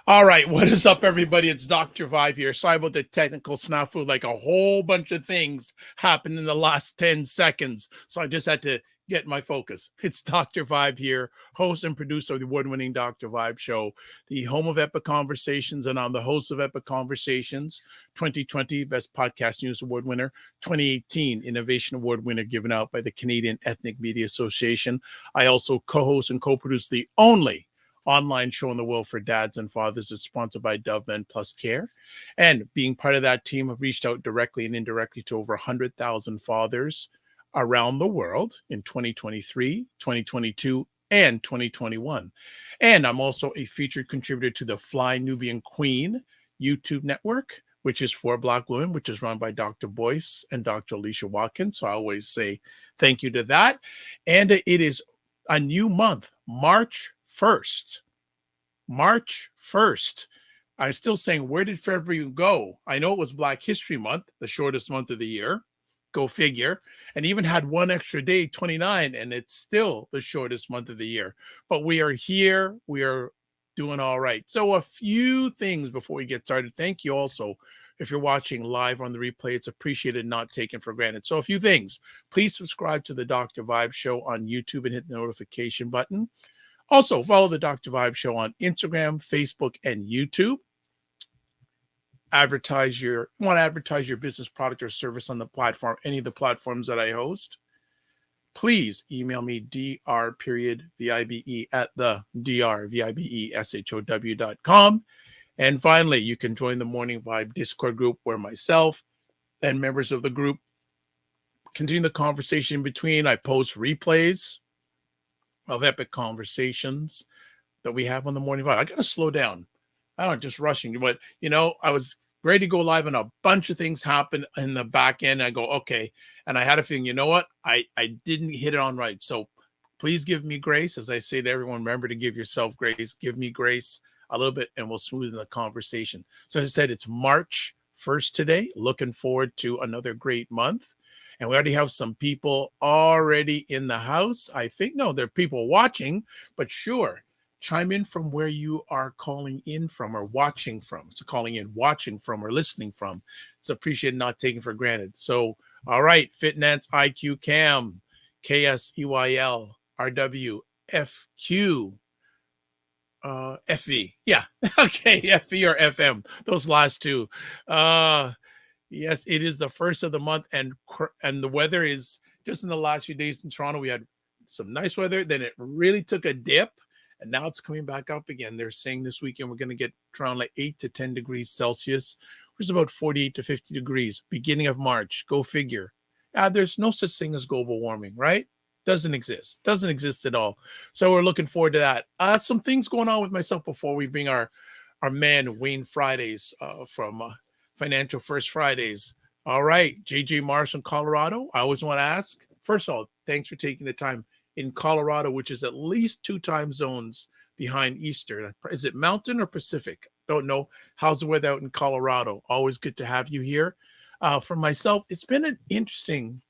All right, what is up, everybody? It's Dr. Vibe here. Sorry about the technical snafu. Like a whole bunch of things happened in the last 10 seconds. So I just had to get my focus. It's Dr. Vibe here, host and producer of the award-winning Dr. Vibe Show, the home of Epic Conversations, and I'm the host of Epic Conversations, 2020 Best Podcast News Award winner, 2018 Innovation Award winner given out by the Canadian Ethnic Media Association. I also co-host and co-produce the only online show in the world for dads and fathers. It's sponsored by Dove Men Plus Care. And being part of that team, I've reached out directly and indirectly to over 100,000 fathers around the world in 2023, 2022, and 2021. And I'm also a featured contributor to the Fly Nubian Queen YouTube network, which is for Black women, which is run by Dr. Boyce and Dr. Alicia Watkins. So I always say thank you to that. And it is a new month, March 1st. March 1st. I'm still saying, where did February go? I know it was Black History Month, the shortest month of the year. Go figure. And even had one extra day, 29, and it's still the shortest month of the year. But we are here. We are doing all right. So a few things before we get started. Thank you also. If you're watching live on the replay, it's appreciated, not taken for granted. So a few things. Please subscribe to the Dr. Vibe Show on YouTube and hit the notification button. Also, follow the Dr. Vibe Show on Instagram, Facebook, and YouTube. Want to advertise your business product or service on the platform, any of the platforms that I host, please email me dr.vibe at the drvibeshow.com. And finally, you can join the Morning Vibe Discord group where myself and members of the group continue the conversation in between. I post replays of epic conversations that we have on the Morning Vibe. I got to slow down. I don't just rushing, but I was ready to go live and a bunch of things happened in the back end. I go, okay. And I had a feeling, you know what? I didn't hit it on right. So please give me grace. As I say to everyone, remember to give yourself grace. Give me grace a little bit and we'll smoothen the conversation. So as I said, it's March 1st today. Looking forward to another great month. And we already have some people already in the house. I think, no, there are people watching, but sure, chime in from where you are calling in from or watching from. So calling in, watching from, or listening from. It's appreciated, not taken for granted. So, all right, Fitnance IQ Cam, KSEYL, RW, FQ, FV. Yeah, okay, FV or FM, those last two. Yes, it is the first of the month, and the weather is just in the last few days in Toronto. We had some nice weather, then it really took a dip, and now it's coming back up again. They're saying this weekend we're going to get around like 8 to 10 degrees Celsius, which is about 48 to 50 degrees, beginning of March. Go figure. There's no such thing as global warming, right? Doesn't exist at all. So we're looking forward to that. Some things going on with myself before we bring our man Wayne Fridays from Financial First Fridays. All right, JJ Mars from Colorado. I always want to ask, first of all, thanks for taking the time in Colorado, which is at least 2 time zones behind Eastern. Is it Mountain or Pacific? Don't know. How's the weather out in Colorado? Always good to have you here. For myself, it's been an interesting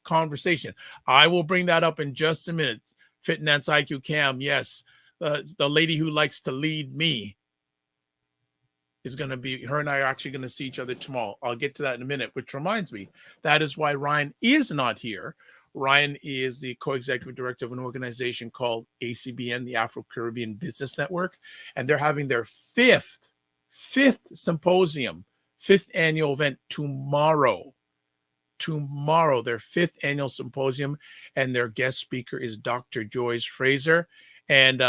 conversation. I will bring that up in just a minute. Fitness IQ Cam, yes, the lady who likes to lead me is going to be, her and I are actually going to see each other tomorrow. I'll get to that in a minute, which reminds me, that is why Ryan is not here. Ryan is the co-executive director of an organization called ACBN, the Afro Caribbean Business Network, and they're having their fifth symposium, 5th annual event tomorrow, their 5th annual symposium, and their guest speaker is Dr. Joyce Fraser. And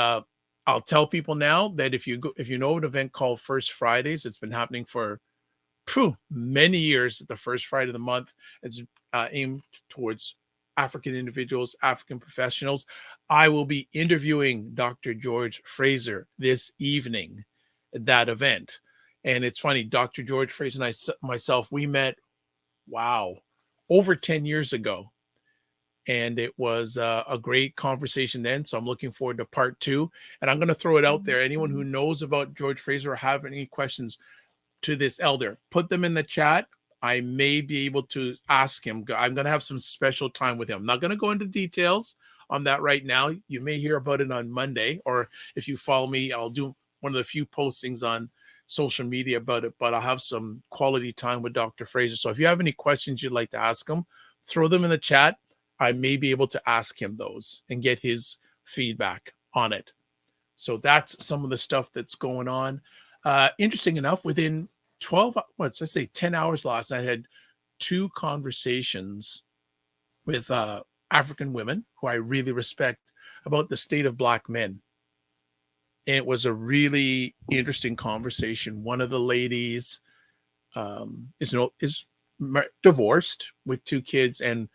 I'll tell people now that if you know an event called First Fridays, it's been happening for many years, the first Friday of the month. It's aimed towards African individuals, African professionals. I will be interviewing Dr. George Fraser this evening at that event. And it's funny, Dr. George Fraser and myself, we met, wow, over 10 years ago. And it was a great conversation then. So I'm looking forward to part two. And I'm going to throw it out there. Anyone who knows about George Fraser or have any questions to this elder, put them in the chat. I may be able to ask him. I'm going to have some special time with him. I'm not going to go into details on that right now. You may hear about it on Monday, or if you follow me, I'll do one of the few postings on social media about it, but I'll have some quality time with Dr. Fraser. So if you have any questions you'd like to ask him, throw them in the chat. I may be able to ask him those and get his feedback on it. So that's some of the stuff that's going on. Interesting enough, within 12, let's say 10 hours last night, I had 2 conversations with African women who I really respect about the state of Black men. And it was a really interesting conversation. One of the ladies is divorced with 2 kids, and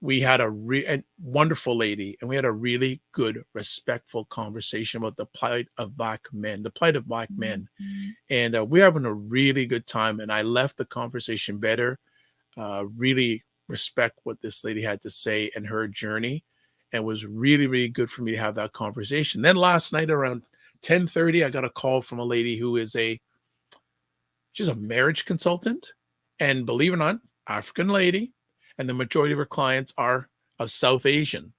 we had a wonderful lady, and we had a really good, respectful conversation about the plight of Black men, the plight of Black men. And we're having a really good time. And I left the conversation better, really respect what this lady had to say and her journey. And it was really, really good for me to have that conversation. Then last night around 10:30, I got a call from a lady who is she's a marriage consultant. And believe it or not, African lady. And the majority of her clients are of South Asian.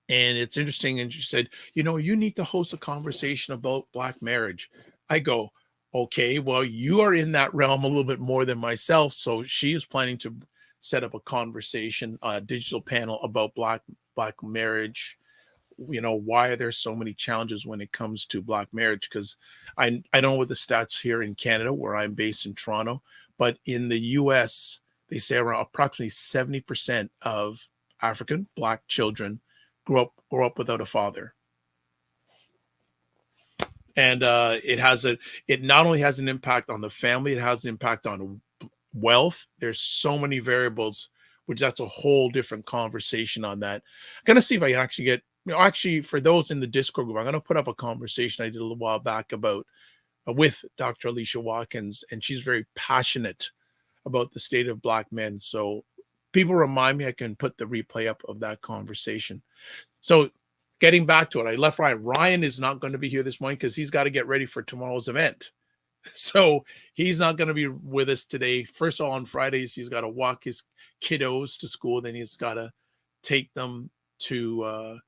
And it's interesting. And she said, you need to host a conversation about Black marriage. I go, okay, well, you are in that realm a little bit more than myself. So she is planning to set up a conversation, a digital panel about Black marriage. Why are there so many challenges when it comes to Black marriage? Because I don't know what the stats here in Canada, where I'm based in Toronto, but in the US, they say around approximately 70% of African Black children grow up without a father. And it not only has an impact on the family, it has an impact on wealth. There's so many variables, which that's a whole different conversation on that. I'm going to see if I can actually get, actually for those in the Discord group, I'm going to put up a conversation I did a little while back about with Dr. Alicia Watkins, and she's very passionate about the state of Black men. So people remind me, I can put the replay up of that conversation. So getting back to it, I left Ryan. Ryan is not going to be here this morning because he's got to get ready for tomorrow's event. So he's not going to be with us today. First of all, on Fridays, he's got to walk his kiddos to school. Then he's got to take them to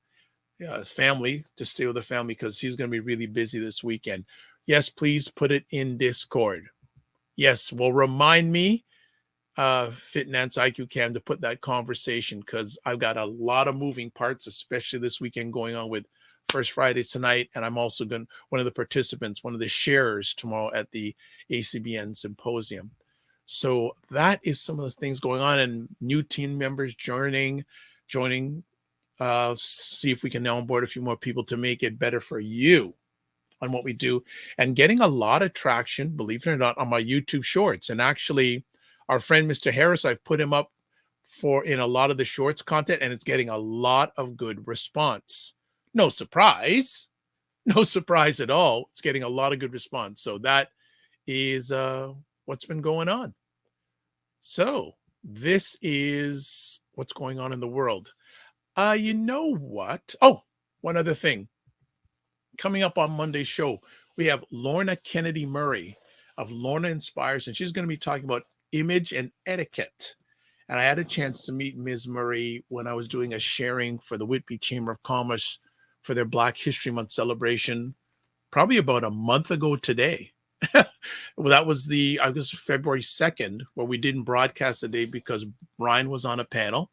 his family, to stay with the family, because he's going to be really busy this weekend. Yes, please put it in Discord. Yes, well, remind me, Fitnance IQ Cam, to put that conversation, because I've got a lot of moving parts, especially this weekend going on with First Fridays tonight. And I'm also one of the participants, one of the sharers tomorrow at the ACBN Symposium. So that is some of the things going on, and new team members joining. See if we can now onboard a few more people to make it better for you on what we do, and getting a lot of traction, believe it or not, on my YouTube shorts. And actually, our friend Mr. Harris, I've put him up in a lot of the shorts content, and it's getting a lot of good response. No surprise at all. It's getting a lot of good response. So that is what's been going on. So this is what's going on in the world. You know what? Oh, one other thing. Coming up on Monday's show, we have Lorna Kennedy Murray of Lorna Inspires, and she's going to be talking about image and etiquette. And I had a chance to meet Ms. Murray when I was doing a sharing for the Whitby Chamber of Commerce for their Black History Month celebration, probably about a month ago today. Well, that was February 2nd, where we didn't broadcast the day because Ryan was on a panel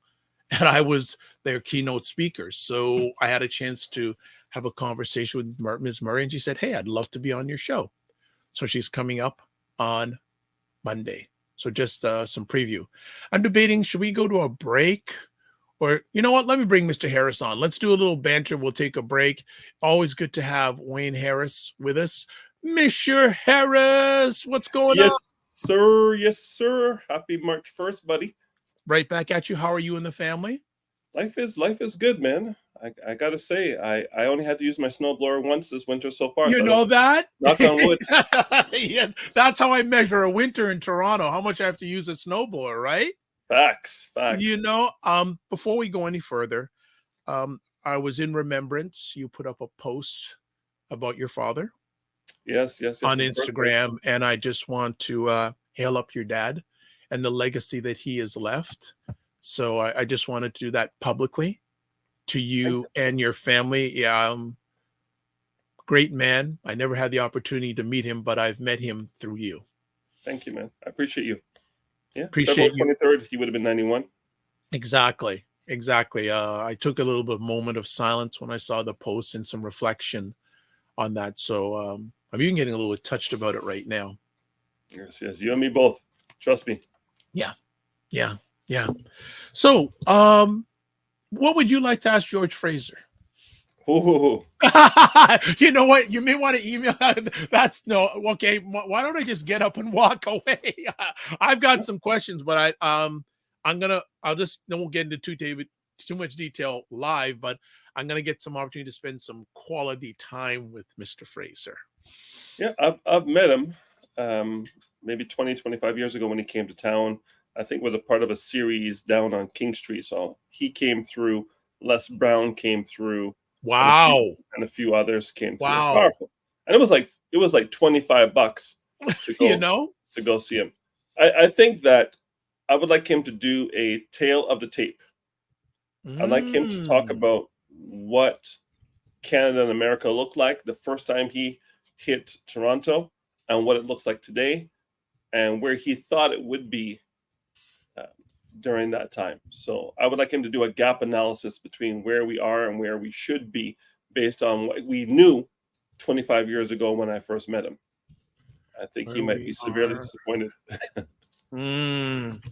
and I was their keynote speaker. So I had a chance to have a conversation with Ms. Murray, and she said, hey, I'd love to be on your show. So she's coming up on Monday. So just some preview. I'm debating, should we go to a break? Or, you know what? Let me bring Mr. Harris on. Let's do a little banter. We'll take a break. Always good to have Wayne Harris with us. Mr. Harris, what's going on? sir. Yes, sir. Happy March 1st, buddy. Right back at you. How are you and the family? Life is good, man. I gotta say, I only had to use my snowblower once this winter so far. You So know that? knock on wood. Yeah, that's how I measure a winter in Toronto, how much I have to use a snowblower, right? Facts, You facts. know, before we go any further, I was in remembrance. You put up a post about your father Yes, yes, yes. on His birthday. Instagram, and I just want to hail up your dad and the legacy that he has left. So I just wanted to do that publicly to Thank you you. and your family. Yeah, great man. I never had the opportunity to meet him, but I've met him through you. Thank you, man. I appreciate you. Yeah. February Appreciate you. 23rd, he would have been 91. Exactly. Exactly. I took a little bit of moment of silence when I saw the post and some reflection on that. So I'm even getting a little touched about it right now. Yes, yes. You and me both. Trust me. Yeah. Yeah. Yeah. So what would you like to ask George Fraser? Ooh. You know what? You may want to email. That's no okay. Why don't I just get up and walk away? I've got some questions, but I'll just then we'll get into too much detail live, but I'm gonna get some opportunity to spend some quality time with Mr. Fraser. Yeah, I've met him maybe 20, 25 years ago when he came to town. I think was a part of a series down on King Street. So he came through. Les Brown came through, and Wow. a few others came through. It's Wow. powerful, and it was like $25 to You go know? see him. I think that I would like him to do a tale of the tape. I'd like him to talk Mm. about what Canada and America looked like the first time he hit Toronto, and what it looks like today, and where he thought it would be uh, during that time. So I would like him to do a gap analysis between where we are and where we should be based on what we knew 25 years ago when I first met him. I think he Where might we be severely are. disappointed. Mm.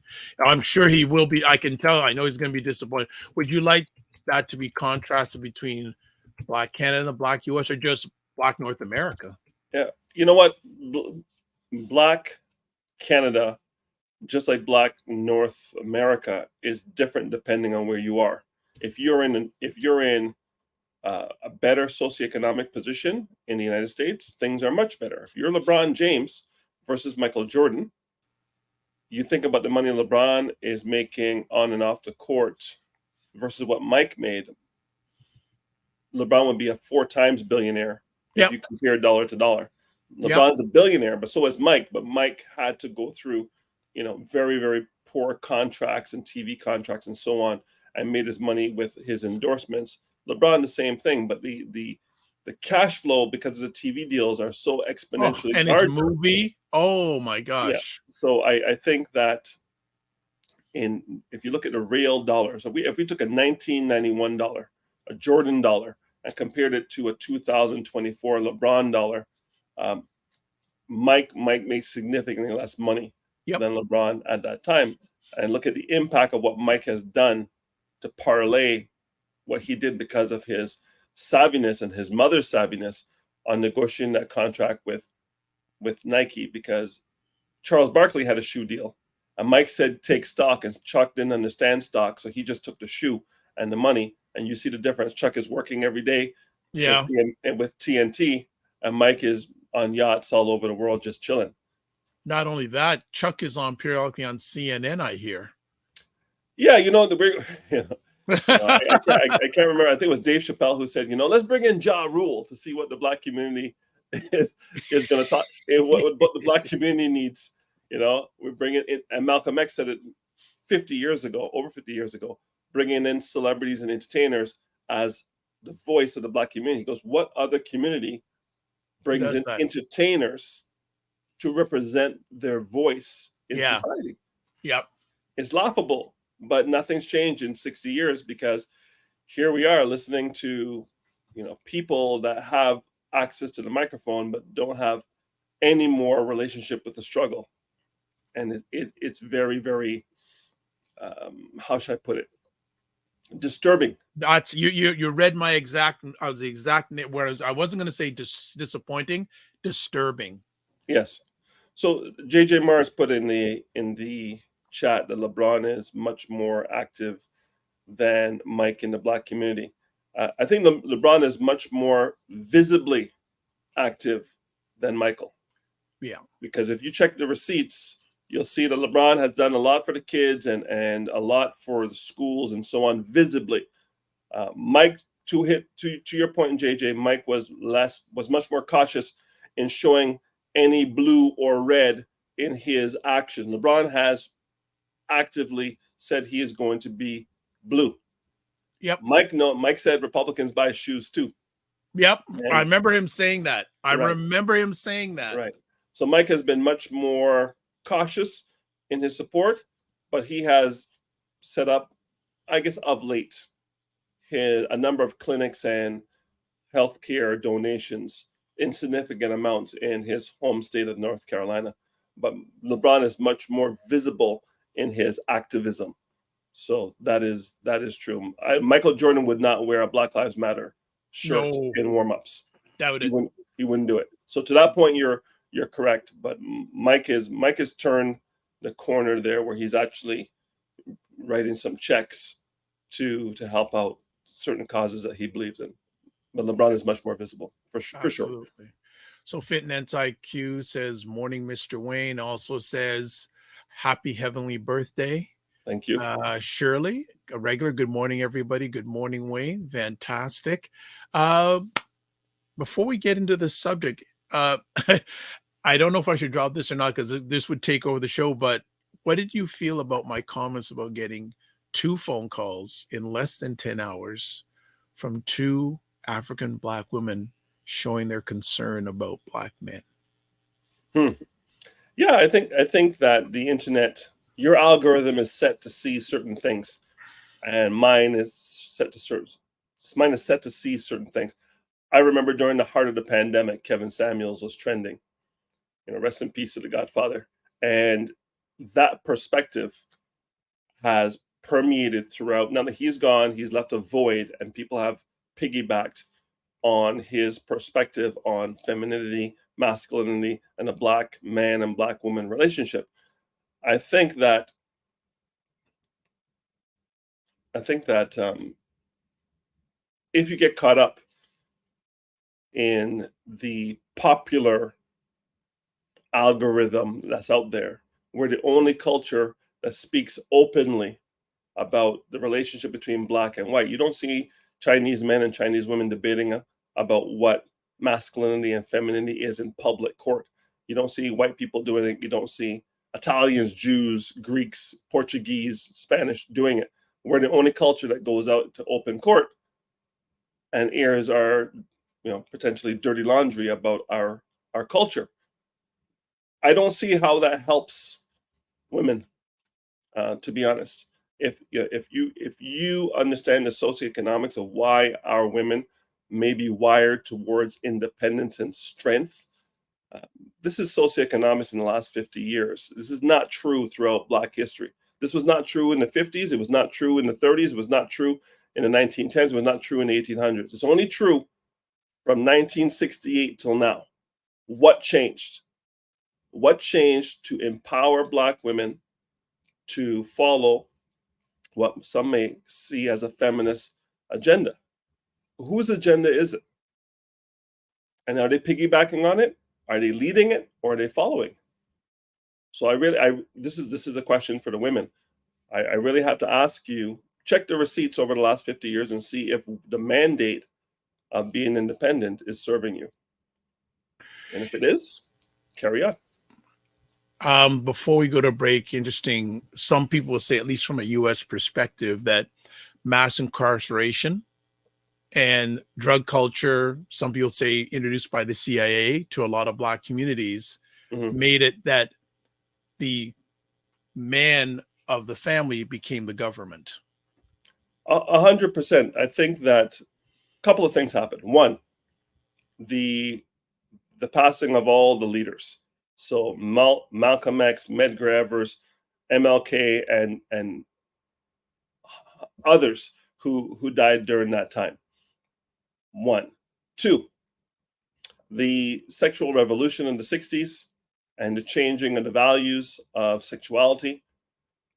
I'm sure he will be. I can tell. I know he's going to be disappointed. Would you like that to be contrasted between Black Canada, Black US, or just Black North America? Yeah, you know what? Black Canada, just like Black North America, is different depending on where you are. If you're in a better socioeconomic position in the United States, things are much better. If you're LeBron James versus Michael Jordan, you think about the money LeBron is making on and off the court versus what Mike made. LeBron would be a 4 times billionaire if Yep. you compare dollar to dollar. Yep. LeBron's a billionaire, but so is Mike. But Mike had to go through, very, very poor contracts and TV contracts and so on, and made his money with his endorsements. LeBron, the same thing, but the cash flow because of the TV deals are so Oh, exponentially and his larger. movie. Oh my Yeah. gosh. So I think that if you look at the real dollar, so if we took a $1991, a Jordan dollar, and compared it to a 2024 LeBron dollar, um, Mike makes significantly less money Yep. than LeBron at that time. And look at the impact of what Mike has done to parlay what he did because of his savviness and his mother's savviness on negotiating that contract with Nike, because Charles Barkley had a shoe deal, and Mike said take stock, and Chuck didn't understand stock, so he just took the shoe and the money. And you see the difference. Chuck is working every day with Yeah. with TNT, and Mike is on yachts all over the world just chilling. Not only that, Chuck is on periodically on CNN, I hear. Yeah, I can't remember. I think it was Dave Chappelle who said, let's bring in Ja Rule to see what the black community is going to talk, what the black community needs. We bring it in, and Malcolm X said it 50 years ago, over 50 years ago, bringing in celebrities and entertainers as the voice of the black community. He goes, what other community brings Does in that? entertainers to represent their voice in Yeah. society? Yep. It's laughable, but nothing's changed in 60 years, because here we are listening to, people that have access to the microphone but don't have any more relationship with the struggle. And it's very, very, how should I put it? Disturbing. That's you read my exact the exact whereas I wasn't going to say disappointing, disturbing. Yes. So JJ Morris put in the chat that LeBron is much more active than Mike in the Black community. I think LeBron is much more visibly active than Michael. Yeah. Because if you check the receipts, you'll see that LeBron has done a lot for the kids and a lot for the schools and so on visibly. Mike, to your point, JJ, Mike was much more cautious in showing any blue or red in his actions. LeBron has actively said he is going to be blue. Yep. Mike said Republicans buy shoes too. Yep. I And remember him saying that. Right. Right. So Mike has been much more cautious in his support, but he has set up, I guess, of late, a number of clinics and healthcare donations in significant amounts in his home state of North Carolina. But LeBron is much more visible in his activism. So that is true. Michael Jordan would not wear a Black Lives Matter shirt in warm-ups. Doubt it. He wouldn't do it. So to that point, you're correct. But Mike has turned the corner there, where he's actually writing some checks to help out certain causes that he believes in. But LeBron is much more visible for sure. Absolutely. So Fit and Anti-Q says, "Morning, Mr. Wayne." Also says, "Happy heavenly birthday." Thank you. Shirley, a regular. Good morning, everybody. Good morning, Wayne. Fantastic. Before we get into the subject, I don't know if I should drop this or not, because this would take over the show, but what did you feel about my comments about getting 2 phone calls in less than 10 hours from 2 African Black women showing their concern about Black men? Yeah, I think that the internet, your algorithm is set to see certain things, and mine is set to see certain things. I remember during the heart of the pandemic, Kevin Samuels was trending. Rest in peace to the Godfather. And that perspective has permeated throughout. Now that he's gone, he's left a void, and people have piggybacked on his perspective on femininity, masculinity, and a Black man and Black woman relationship. I think that if you get caught up in the popular algorithm that's out there, we're the only culture that speaks openly about the relationship between Black and white. You don't see Chinese men and Chinese women debating about what masculinity and femininity is in public court. You don't see white people doing it. You don't see Italians, Jews, Greeks, Portuguese, Spanish doing it. We're the only culture that goes out to open court and airs our, potentially dirty laundry about our culture. I don't see how that helps women, to be honest. If you understand the socioeconomics of why our women may be wired towards independence and strength, this is socioeconomics in the last 50 years. This is not true throughout Black history. This was not true in the 50s. It was not true in the 30s. It was not true in the 1910s. It was not true in the 1800s. It's only true from 1968 till now. What changed? What changed to empower Black women to follow what some may see as a feminist agenda? Whose agenda is it? And are they piggybacking on it? Are they leading it, or are they following? So this is a question for the women. I really have to ask you, check the receipts over the last 50 years and see if the mandate of being independent is serving you. And if it is, carry on. Before we go to break, interesting, some people will say, at least from a U.S. perspective, that mass incarceration and drug culture, some people say introduced by the CIA to a lot of Black communities, made it that the man of the family became the government. 100%. I think that a couple of things happened. One, the passing of all the leaders. So Malcolm X, Medgar Evers, MLK, and others who died during that time. 1. 2, the sexual revolution in the 60s and the changing of the values of sexuality.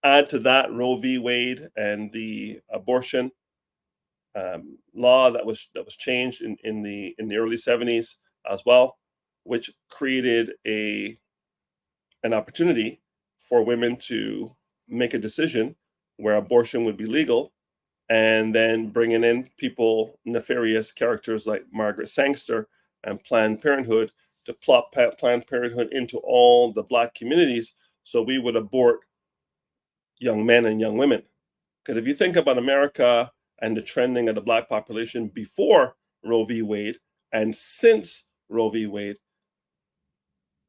Add to that Roe v. Wade and the abortion law that was changed in the early 70s as well, which created an opportunity for women to make a decision where abortion would be legal, and then bringing in people, nefarious characters like Margaret Sangster and Planned Parenthood, to plot Planned Parenthood into all the Black communities so we would abort young men and young women. Because if you think about America and the trending of the Black population before Roe v. Wade and since Roe v. Wade,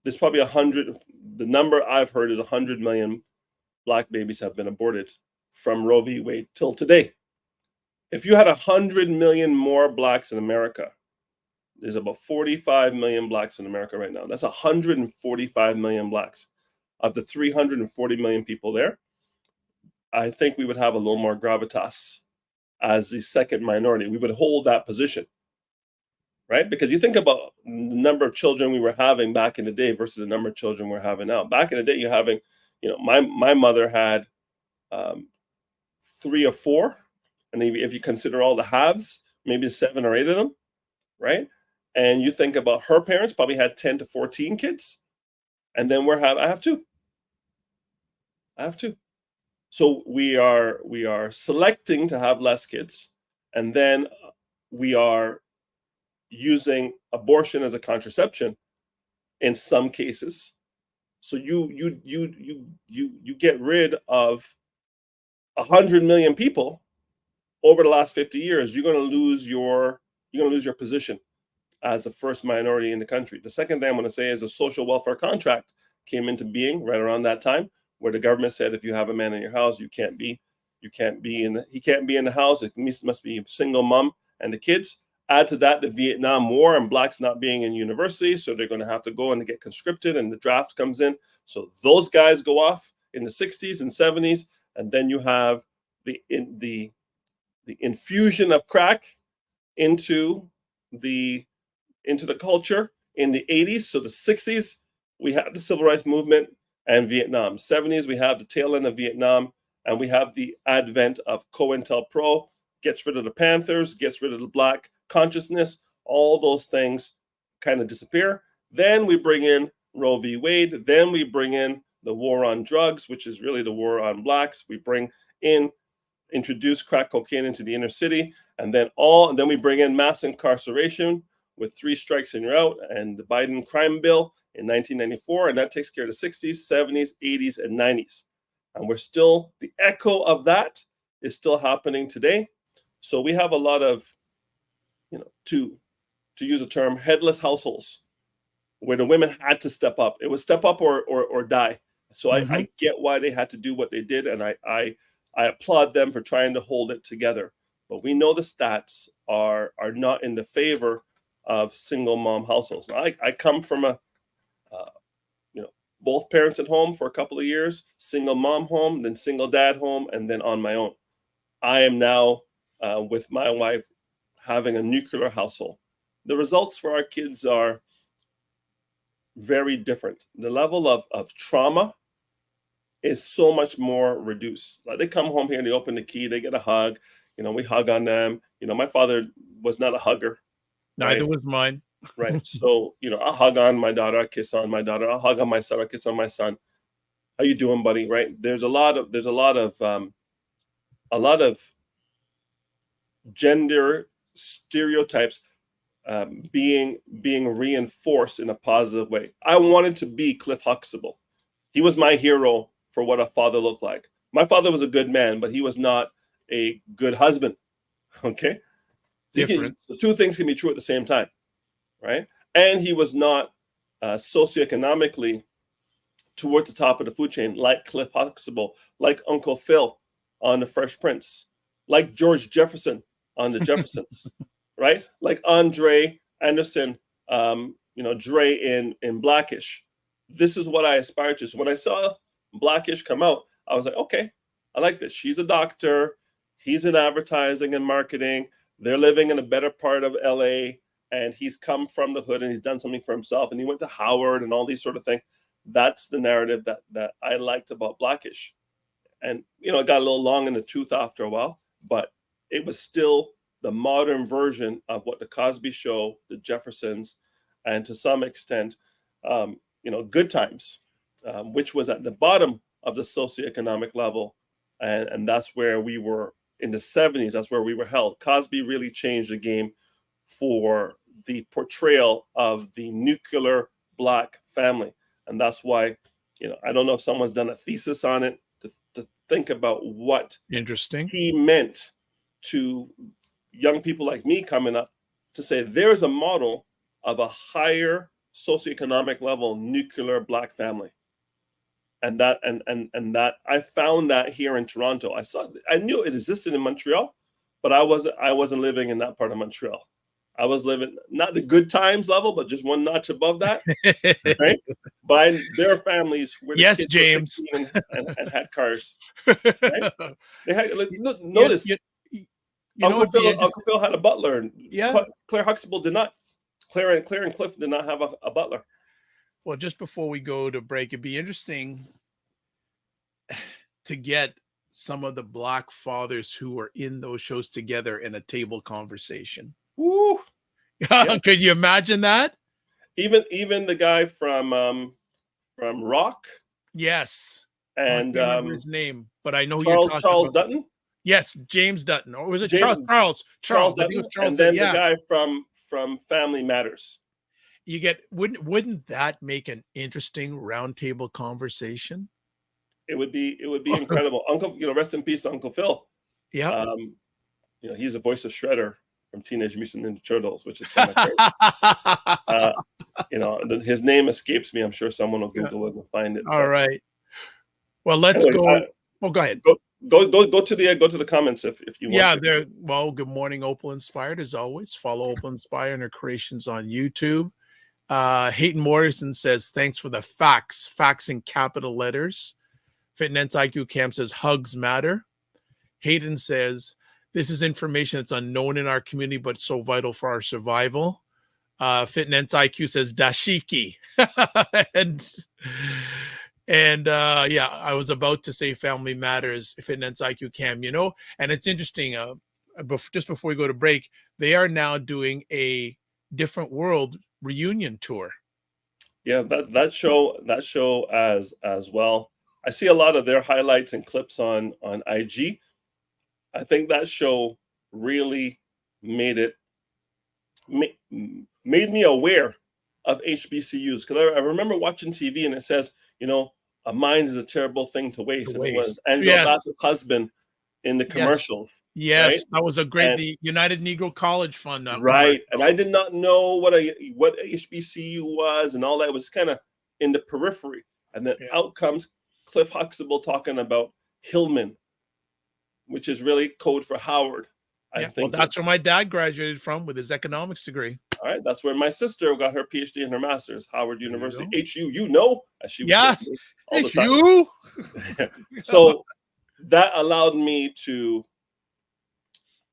there's probably 100, the number I've heard is 100 million Black babies have been aborted from Roe v. Wade till today. If you had 100 million more Blacks in America, there's about 45 million Blacks in America right now. That's 145 million Blacks. Of the 340 million people there, I think we would have a little more gravitas as the second minority. We would hold that position, right? Because you think about the number of children we were having back in the day versus the number of children we're having now. Back in the day, you're having, my mother had 3 or 4, and if you consider all the halves, maybe 7 or 8 of them, right? And you think about her parents probably had 10 to 14 kids, and then I have 2. So we are selecting to have less kids, and then we are using abortion as a contraception in some cases. So you get rid of 100 million people over the last 50 years. You're going to lose your position as the first minority in the country. The second thing I'm going to say is the social welfare contract came into being right around that time, where the government said if you have a man in your house, he can't be in the house. It must be a single mom and the kids. Add to that the Vietnam War and Blacks not being in university, so they're going to have to go and get conscripted, and the draft comes in. So those guys go off in the 60s and 70s, and then you have the infusion of crack into the culture in the 80s. So the 60s, we had the civil rights movement and Vietnam. 70s, we have the tail end of Vietnam, and we have the advent of COINTELPRO, gets rid of the Panthers, gets rid of the Black consciousness. All those things kind of disappear. Then we bring in Roe v. Wade. Then we bring in the war on drugs, which is really the war on Blacks. We introduce crack cocaine into the inner city, and then we bring in mass incarceration with 3 strikes and you're out, and the Biden crime bill in 1994, and that takes care of the 60s, 70s, 80s, and 90s. And the echo of that is still happening today. So we have a lot of, to use a term, headless households, where the women had to step up. It was step up or die. So I get why they had to do what they did, and I applaud them for trying to hold it together. But we know the stats are not in the favor of single mom households. Now, I come from both parents at home for a couple of years, single mom home, then single dad home, and then on my own. I am now with my wife having a nuclear household. The results for our kids are very different. The level of trauma is so much more reduced. Like, they come home here and they open the key, they get a hug. We hug on them. My father was not a hugger. Neither was mine. Right. So, I'll hug on my daughter, I kiss on my daughter, I'll hug on my son, I kiss on my son. How you doing, buddy? Right. There's a lot of gender stereotypes being reinforced in a positive way. I wanted to be Cliff Huxtable. He was my hero for what a father looked like. My father was a good man, but he was not a good husband. Okay. So 2 things can be true at the same time. Right. And he was not socioeconomically towards the top of the food chain, like Cliff Huxtable, like Uncle Phil on The Fresh Prince, like George Jefferson on The Jeffersons, right? Like Andre Anderson, Dre in Blackish. This is what I aspire to. So when I saw Blackish come out, I was like, okay, I like this. She's a doctor. He's in advertising and marketing. They're living in a better part of LA, and he's come from the hood and he's done something for himself. And he went to Howard and all these sort of things. that's the narrative that I liked about Blackish. And it got a little long in the tooth after a while, but it was still the modern version of what the Cosby Show, the Jeffersons, and to some extent, Good Times, which was at the bottom of the socioeconomic level, and that's where we were in the 70s. That's where we were held. Cosby really changed the game for the portrayal of the nuclear Black family, and that's why, I don't know if someone's done a thesis on it to think about what Interesting he meant to young people like me coming up, to say there's a model of a higher socioeconomic level nuclear Black family. And that I found that here in Toronto. I knew it existed in Montreal, but I wasn't living in that part of Montreal. I was living not the Good Times level, but just one notch above that, right? But there are families where the yes, kids James, were 16 and had cars. Right? They had, look, notice, Uncle Phil had a butler, and Claire Huxtable did not. Claire and Cliff did not have a butler. Well, just before we go to break, it'd be interesting to get some of the Black fathers who were in those shows together in a table conversation. Woo! Yeah. Could you imagine that? Even the guy from Rock. Yes. And I can't remember his name, but I know Charles Dutton. Yes, James Dutton, or was it Charles Dutton? And then the guy from Family Matters. You get wouldn't that make an interesting roundtable conversation? It would be incredible. Uncle, rest in peace, Uncle Phil. Yeah. He's the voice of Shredder from Teenage Mutant Ninja Turtles, which is kind of crazy. His name escapes me. I'm sure someone will Google it and find it. All right. Well, let's go. Go ahead. Go to the comments if you want to. Yeah, well, good morning, Opal Inspired, as always. Follow Opal Inspired and her creations on YouTube. Hayden Morrison says, thanks for the facts in capital letters. Fitness IQ Cam says, hugs matter. Hayden says, this is information that's unknown in our community, but so vital for our survival. Fitness IQ says, dashiki. And I was about to say family matters, Fitness IQ Cam, and it's interesting. Just before we go to break, they are now doing a Different World reunion tour. Yeah, that show as well. I see a lot of their highlights and clips on IG. I think that show really made me aware of HBCUs, because I remember watching TV and it says, a mind is a terrible thing to waste. And it was Angela Bassett's husband in the commercials. Yes, right? That was a great, the United Negro College Fund. Right. And I did not know what HBCU was and all that. It was kind of in the periphery. And then out comes Cliff Huxtable talking about Hillman, which is really code for Howard. I think that's where my dad graduated from with his economics degree. All right, that's where my sister got her PhD and her master's, Howard University. HU, as she would say all the time. So that allowed me to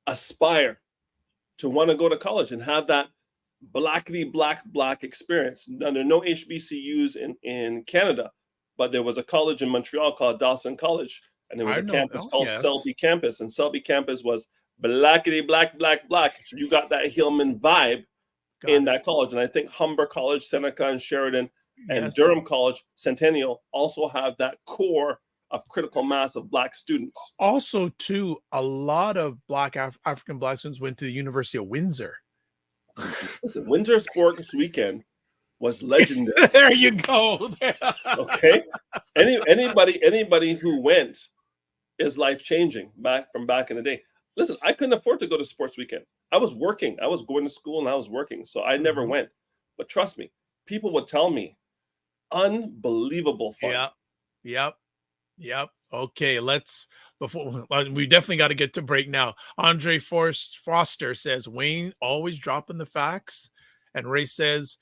aspire to want to go to college and have that blackity black experience. Now, there are no HBCUs in Canada, but there was a college in Montreal called Dawson College, and there was a campus called Selby Campus, and Selby Campus was blackity black. So you got that Hillman vibe in that college. And I think Humber College, Seneca and Sheridan, and Durham College, Centennial also have that core of critical mass of Black students. Also, too, a lot of African Black students went to the University of Windsor. Listen, Windsor Sports Weekend was legendary. There you go. Okay, anybody who went is life changing back in the day. Listen, I couldn't afford to go to Sports Weekend. I was working. I was going to school and I was working, so I never went. But trust me, people would tell me, unbelievable fun. Yep. Okay, we definitely got to get to break now. Andre Foster says, Wayne always dropping the facts. And Ray says,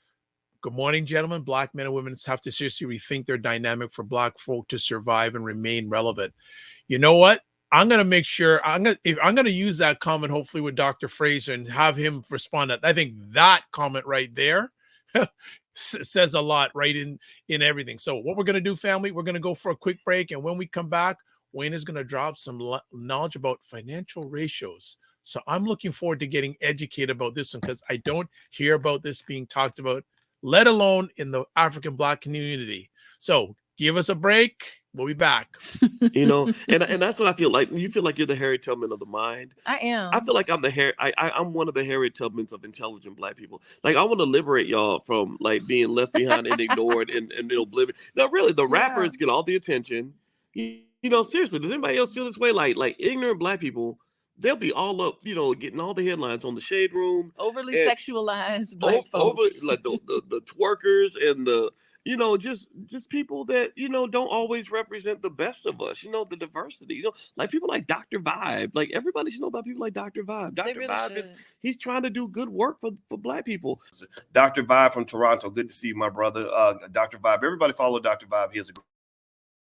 good morning, gentlemen. Black men and women have to seriously rethink their dynamic for Black folk to survive and remain relevant. You know what? I'm going to make sure I'm going to use that comment, hopefully with Dr. Fraser, and have him respond to that. I think that comment right there says a lot, right, in everything. So what we're going to do, family, we're going to go for a quick break, and when we come back, Wayne is going to drop some knowledge about financial ratios. So I'm looking forward to getting educated about this one, because I don't hear about this being talked about, let alone in the African Black community. So give us a break. We'll be back. You know, and that's what I feel like. You feel like you're the Harriet Tubman of the mind. I am. I feel like I'm I'm one of the Harriet Tubmans of intelligent Black people. Like, I want to liberate y'all from like being left behind and ignored and oblivion. No, really, the rappers get all the attention. You know, seriously, does anybody else feel this way? Like ignorant Black people, they'll be all up, you know, getting all the headlines on the Shade Room. Overly sexualized Black folks. Like the twerkers and the, you know, just people that, you know, don't always represent the best of us, you know, the diversity, you know, like people like Dr. Vibe. Like, everybody should know about people like Dr. Vibe. Dr. Really Vibe he's trying to do good work for Black people. Dr. Vibe from Toronto. Good to see you, my brother. Dr. Vibe. Everybody follow Dr. Vibe. He has a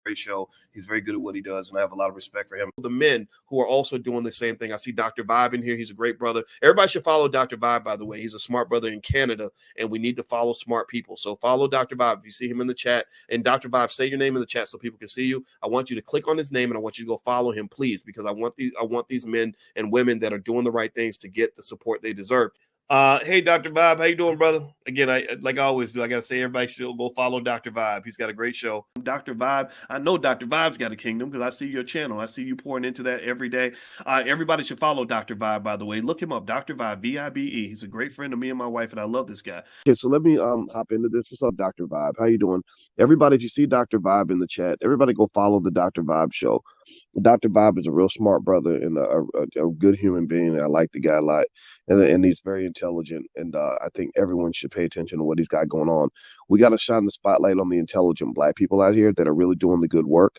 great show. He's very good at what he does, and I have a lot of respect for him. The men who are also doing the same thing. I see Dr. Vibe in here. He's a great brother. Everybody should follow Dr. Vibe, by the way. He's a smart brother in Canada, and we need to follow smart people. So follow Dr. Vibe. If you see him in the chat, and Dr. Vibe, say your name in the chat so people can see you. I want you to click on his name, and I want you to go follow him, please, because I want these men and women that are doing the right things to get the support they deserve. Hey, Dr. Vibe, how you doing, brother? Again, like I always do, I got to say everybody should go follow Dr. Vibe. He's got a great show. Dr. Vibe, I know Dr. Vibe's got a kingdom because I see your channel. I see you pouring into that every day. Everybody should follow Dr. Vibe, by the way. Look him up, Dr. Vibe, V-I-B-E. He's a great friend of me and my wife, and I love this guy. Okay, so let me hop into this. What's up, Dr. Vibe? How you doing? Everybody, if you see Dr. Vibe in the chat, everybody go follow the Dr. Vibe show. Dr. Bob is a real smart brother and a good human being. I like the guy a lot, and he's very intelligent. And I think everyone should pay attention to what he's got going on. We got to shine the spotlight on the intelligent Black people out here that are really doing the good work.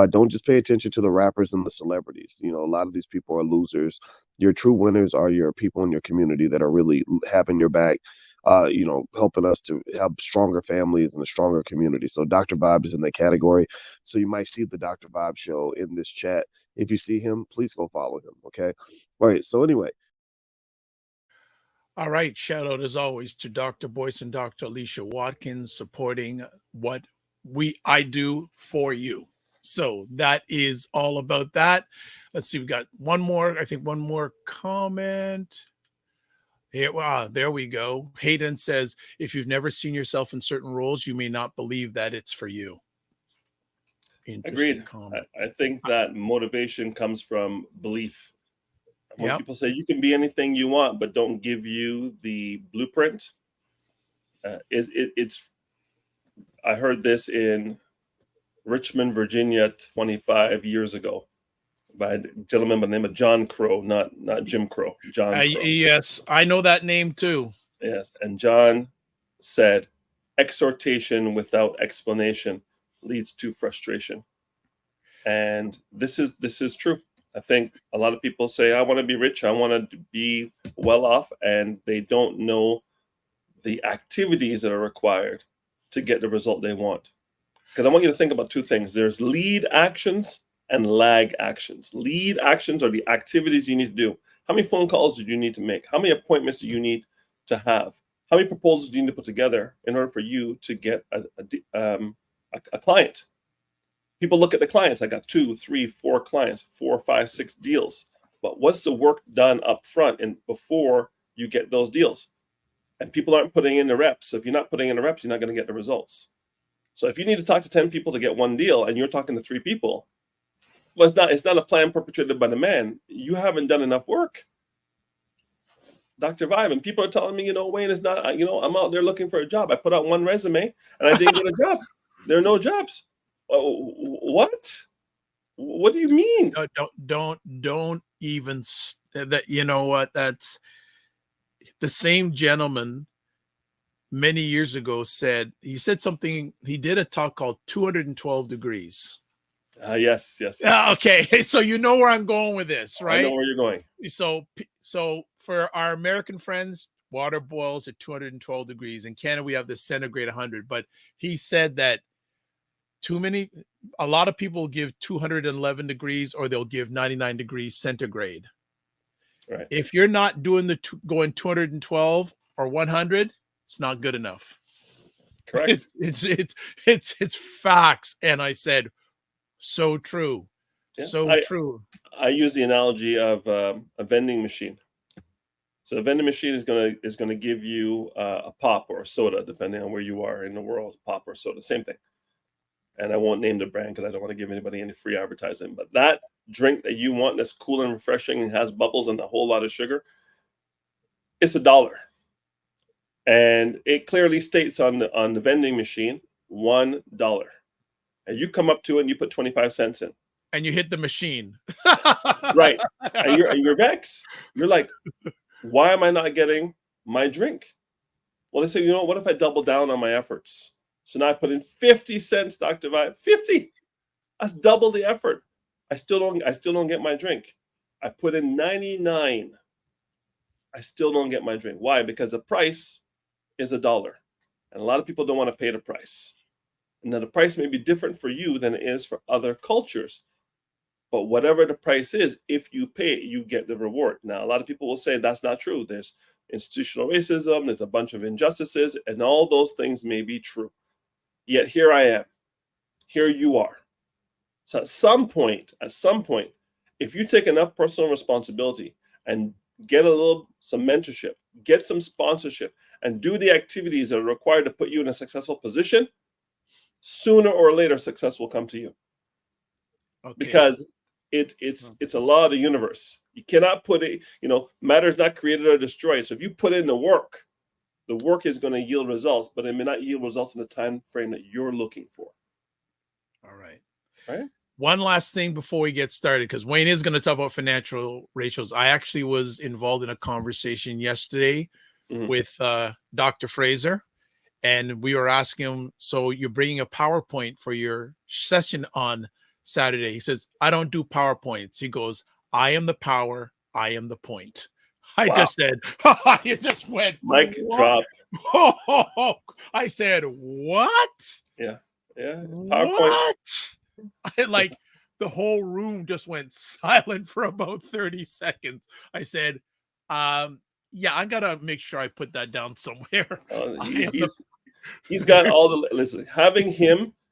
Don't just pay attention to the rappers and the celebrities. You know, a lot of these people are losers. Your true winners are your people in your community that are really having your back. You know, helping us to have stronger families and a stronger community. So Dr. Vibe is in that category. So you might see the Dr. Vibe show in this chat. If you see him, please go follow him. Okay. All right. So anyway. All right. Shout out as always to Dr. Boyce and Dr. Alicia Watkins supporting what I do for you. So that is all about that. Let's see. We got one more comment. There we go. Hayden says, if you've never seen yourself in certain roles, you may not believe that it's for you. Agreed. I think that motivation comes from belief. When people say you can be anything you want, but don't give you the blueprint, it's. I heard this in Richmond, Virginia, 25 years ago, by a gentleman by the name of John Crow, not Jim Crow. John Crow. Yes, I know that name too. Yes, and John said, exhortation without explanation leads to frustration. And this is true. I think a lot of people say, I want to be rich, I want to be well off, and they don't know the activities that are required to get the result they want. Because I want you to think about two things. There's lead actions and lag actions. Lead actions are the activities you need to do. How many phone calls do you need to make? How many appointments do you need to have? How many proposals do you need to put together in order for you to get a client? People look at the clients. I got 2, 3, 4 clients, 4, 5, 6 deals. But what's the work done up front and before you get those deals? And people aren't putting in the reps. So if you're not putting in the reps, you're not going to get the results. So if you need to talk to 10 people to get one deal and you're talking to 3 people, well, it's not a plan perpetrated by the man. You haven't done enough work. Dr. Vibe, and people are telling me, Wayne is not, I'm out there looking for a job. I put out 1 resume and I didn't get a job. There are no jobs. What? What do you mean? Don't even that. You know what? That's the same gentleman many years ago he said something. He did a talk called 212 Degrees. Yes. Okay. So you know where I'm going with this, right? I know where you're going. So for our American friends, water boils at 212 degrees. In Canada, we have the centigrade 100. But he said that a lot of people give 211 degrees or they'll give 99 degrees centigrade. Right. If you're not doing going 212 or 100, it's not good enough. Correct. It's facts. And I said, so true. Yeah. So true. I use the analogy of a vending machine. So a vending machine is gonna give you a pop or a soda, depending on where you are in the world. Pop or soda, same thing. And I won't name the brand because I don't want to give anybody any free advertising. But that drink that you want that's cool and refreshing and has bubbles and a whole lot of sugar, it's $1. And it clearly states on the vending machine $1. And you come up to it and you put 25 cents in. And you hit the machine. Right. And you're vexed. You're like, why am I not getting my drink? Well, they say, you know, what if I double down on my efforts? So now I put in 50 cents, Dr. Vibe. 50. That's double the effort. I still don't get my drink. I put in 99. I still don't get my drink. Why? Because the price is $1. And a lot of people don't want to pay the price. And now the price may be different for you than it is for other cultures. But whatever the price is, if you pay, you get the reward. Now, a lot of people will say that's not true. There's institutional racism, there's a bunch of injustices, and all those things may be true. Yet here I am. Here you are. So at some point, if you take enough personal responsibility and get some mentorship, get some sponsorship, and do the activities that are required to put you in a successful position, sooner or later success will come to you. Okay. Because it's a law of the universe. You cannot put it, matter is not created or destroyed. So if you put in the work is going to yield results, but it may not yield results in the time frame that you're looking for. All right. Right. One last thing before we get started, because Wayne is going to talk about financial ratios. I actually was involved in a conversation yesterday with Dr. Fraser, and we were asking him, so you're bringing a PowerPoint for your session on Saturday. He says, I don't do PowerPoints. He goes, I am the power. I am the point. I just said, you just went. Mic drop. I said, what? Yeah. PowerPoint. What? Like the whole room just went silent for about 30 seconds. I said, yeah, I got to make sure I put that down somewhere. He's got all the, listen,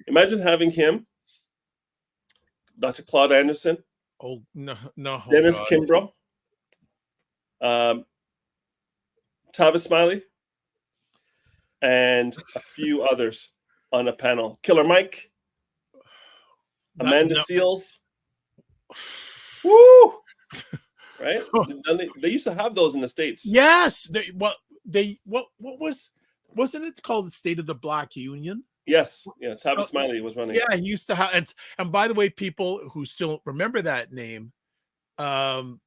imagine having him, Dr. Claude Anderson. Oh, no. Dennis Kimbrough. Tavis Smiley. And a few others on a panel. Killer Mike. Amanda Seals. Woo! Right? They used to have those in the States. Yes. Wasn't it called the State of the Black Union? Yes. Tavis Smiley was running. Yeah, he used to have, and by the way, people who still remember that name, Tavis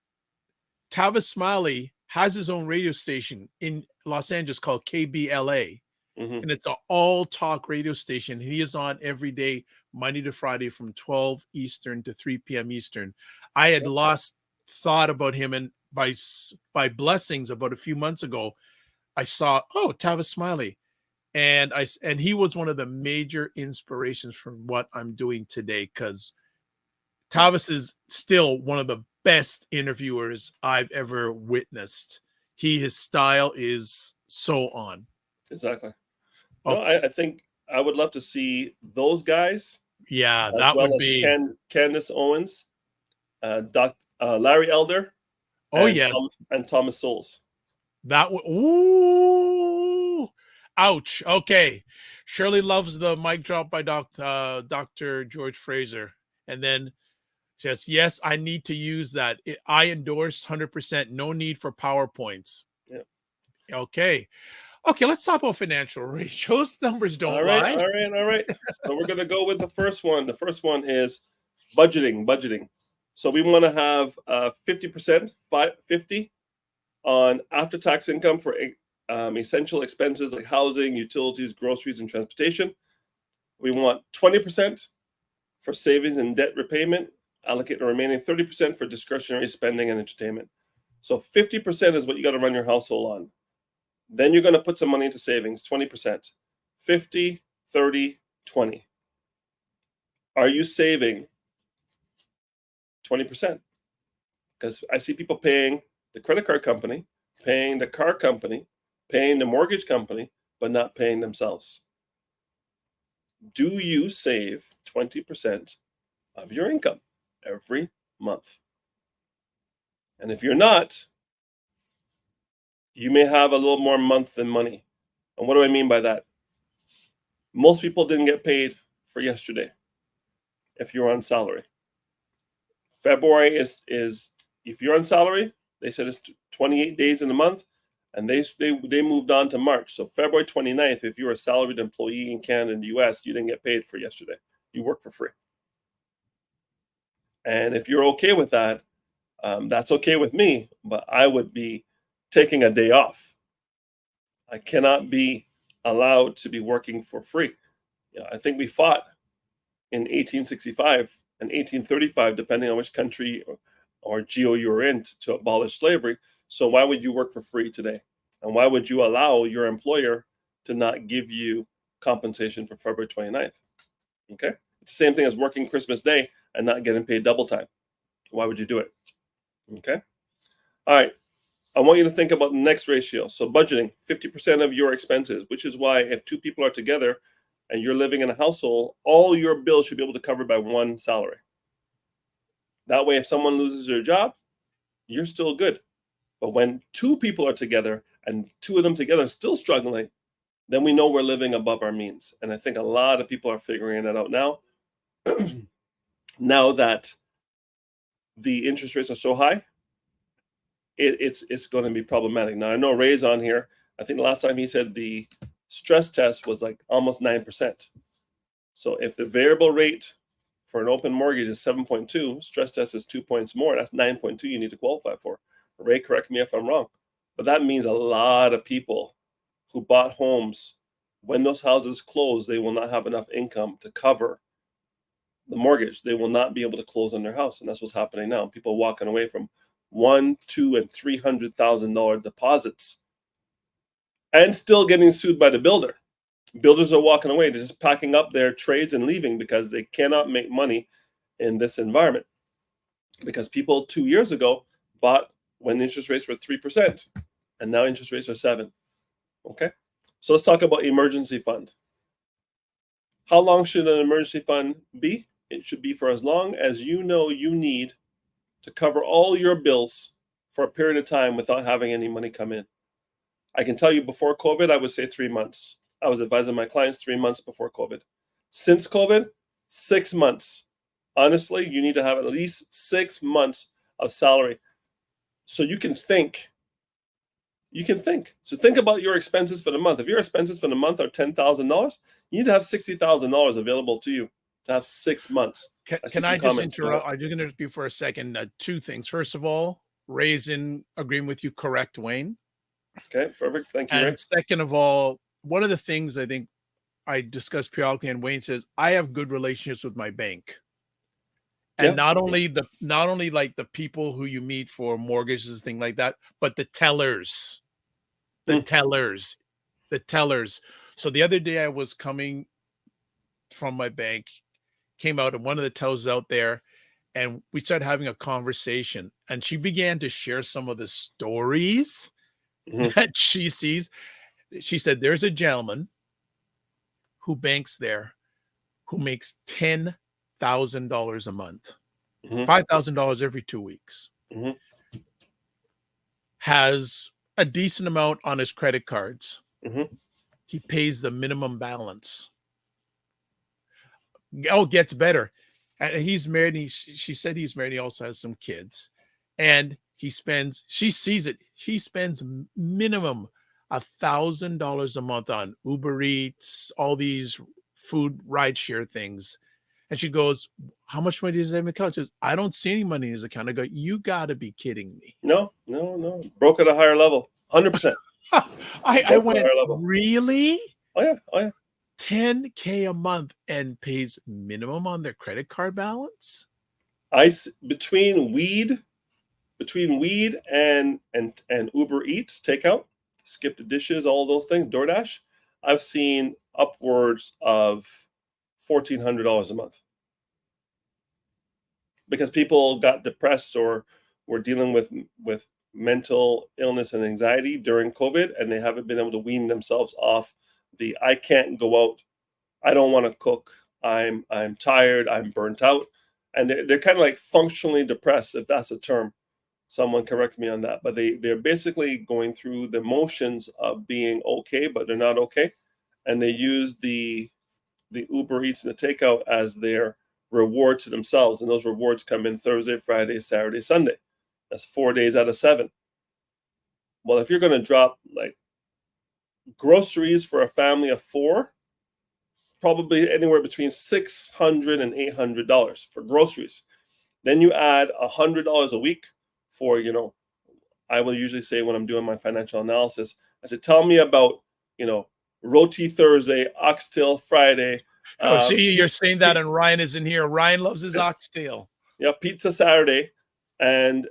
Smiley has his own radio station in Los Angeles called KBLA. And it's an all-talk radio station. He is on every day, Monday to Friday from 12 Eastern to 3 p.m. Eastern. I had lost thought about him, and by blessings about a few months ago, I saw, Tavis Smiley. And he was one of the major inspirations for what I'm doing today, because Tavis is still one of the best interviewers I've ever witnessed. His style is so on. Exactly. No, I think I would love to see those guys. Yeah, that would be Candace Owens, Larry Elder. And Thomas Souls. That would. Ooh, ouch. Okay, Shirley loves the mic drop by Dr. George Fraser, and then just yes, I need to use that. I endorse 100%. No need for PowerPoints. Yeah. Okay, let's talk about financial ratios. Numbers don't lie. All right. So we're going to go with the first one. The first one is budgeting. So we want to have 50%, 50 on after-tax income for essential expenses like housing, utilities, groceries, and transportation. We want 20% for savings and debt repayment. Allocate the remaining 30% for discretionary spending and entertainment. So 50% is what you got to run your household on. Then you're going to put some money into savings, 20%. 50, 30, 20. Are you saving 20%? Because I see people paying the credit card company, paying the car company, paying the mortgage company, but not paying themselves. do you save 20% of your income every month? And if you're not, you may have a little more month than money. And what do I mean by that? Most people didn't get paid for yesterday if you're on salary. February is if you're on salary, they said it's 28 days in a month, and they moved on to March. So February 29th, if you're a salaried employee in Canada and the US, you didn't get paid for yesterday. You work for free. And if you're okay with that, that's okay with me, but I would be taking a day off. I cannot be allowed to be working for free. I think we fought in 1865 and 1835, depending on which country or geo you were in, to abolish slavery. So why would you work for free today? And why would you allow your employer to not give you compensation for February 29th? Okay? It's the same thing as working Christmas Day and not getting paid double time. Why would you do it? Okay? All right. I want you to think about the next ratio. So budgeting, 50% of your expenses, which is why if two people are together and you're living in a household, all your bills should be able to cover by one salary. That way, if someone loses their job, you're still good. But when two people are together and two of them together are still struggling, then we know we're living above our means. And I think a lot of people are figuring that out now. Now that the interest rates are so high, it's going to be problematic. Now, I know Ray's on here. I think the last time he said the stress test was like almost 9%. So if the variable rate for an open mortgage is 7.2, stress test is 2 points more. That's 9.2 you need to qualify for. Ray, correct me if I'm wrong. But that means a lot of people who bought homes, when those houses close, they will not have enough income to cover the mortgage. They will not be able to close on their house. And that's what's happening now. People walking away from $100,000, $200,000, and $300,000 deposits and still getting sued by the builder. Builders are walking away. They're just packing up their trades and leaving because they cannot make money in this environment. Because people 2 years ago bought when interest rates were 3%, and now interest rates are 7%. Okay? So let's talk about emergency fund. How long should an emergency fund be? It should be for as long as you know you need to cover all your bills for a period of time without having any money come in. I can tell you before COVID, I would say 3 months. I was advising my clients 3 months before COVID. Since COVID, 6 months. Honestly, you need to have at least 6 months of salary so you can think. You can think. So think about your expenses for the month. If your expenses for the month are $10,000, you need to have $60,000 available to you to have 6 months. Can I just interrupt? I'm just going to interrupt you for a second. Two things. First of all, Ray's in agreement with you. Correct, Wayne. Okay, perfect. Thank you, And Ray. second of all, one of the things I think I discussed periodically, and Wayne says, I have good relationships with my bank. And not only like the people who you meet for mortgages, things like that, but the tellers. So the other day I was coming from my bank, came out, and one of the tellers out there, and we started having a conversation, and she began to share some of the stories that she sees. She said, there's a gentleman who banks there who makes $10,000 a month, $5,000 every 2 weeks, has a decent amount on his credit cards. He pays the minimum balance. Oh, gets better. And he's married. She said he's married. He also has some kids. And she sees it. He spends minimum $1,000 a month on Uber Eats, all these food rideshare things. And she goes, how much money does he have in his account? She says, I don't see any money in his account. I go, you got to be kidding me. No. Broke at a higher level. 100%. I went, really? Oh yeah. $10K a month and pays minimum on their credit card balance? Between weed and Uber Eats takeout, skip the dishes, all those things, DoorDash, I've seen upwards of $1,400 a month. Because people got depressed or were dealing with mental illness and anxiety during COVID, and they haven't been able to wean themselves off the I can't go out I don't want to cook. I'm tired. I'm burnt out. And they're kind of like functionally depressed, if that's a term. Someone correct me on that. But they're basically going through the motions of being okay, but they're not okay. And they use the Uber Eats and the takeout as their reward to themselves. And those rewards come in Thursday, Friday, Saturday, Sunday. That's 4 days out of 7. Well, if you're going to drop like groceries for a family of 4, probably anywhere between $600 and $800 for groceries. Then you add $100 a week for, I will usually say when I'm doing my financial analysis, I said, tell me about, roti Thursday, oxtail Friday. See, you're saying that, and Ryan isn't here. Ryan loves his oxtail. Yeah, pizza Saturday, and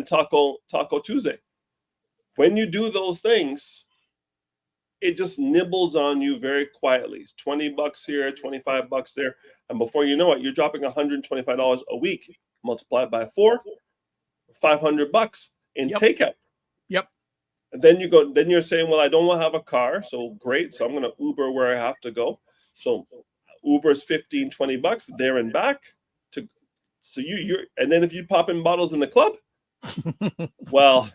Taco Tuesday. When you do those things, it just nibbles on you very quietly. It's $20 here, $25 there, and before you know it, you're dropping $125 a week. Multiplied by 4, $500 in takeout. Yep. And then you're saying, well, I don't want to have a car, so great. So I'm going to Uber where I have to go. So Uber's $15, $20 there and back. So you're and then if you pop in bottles in the club, well,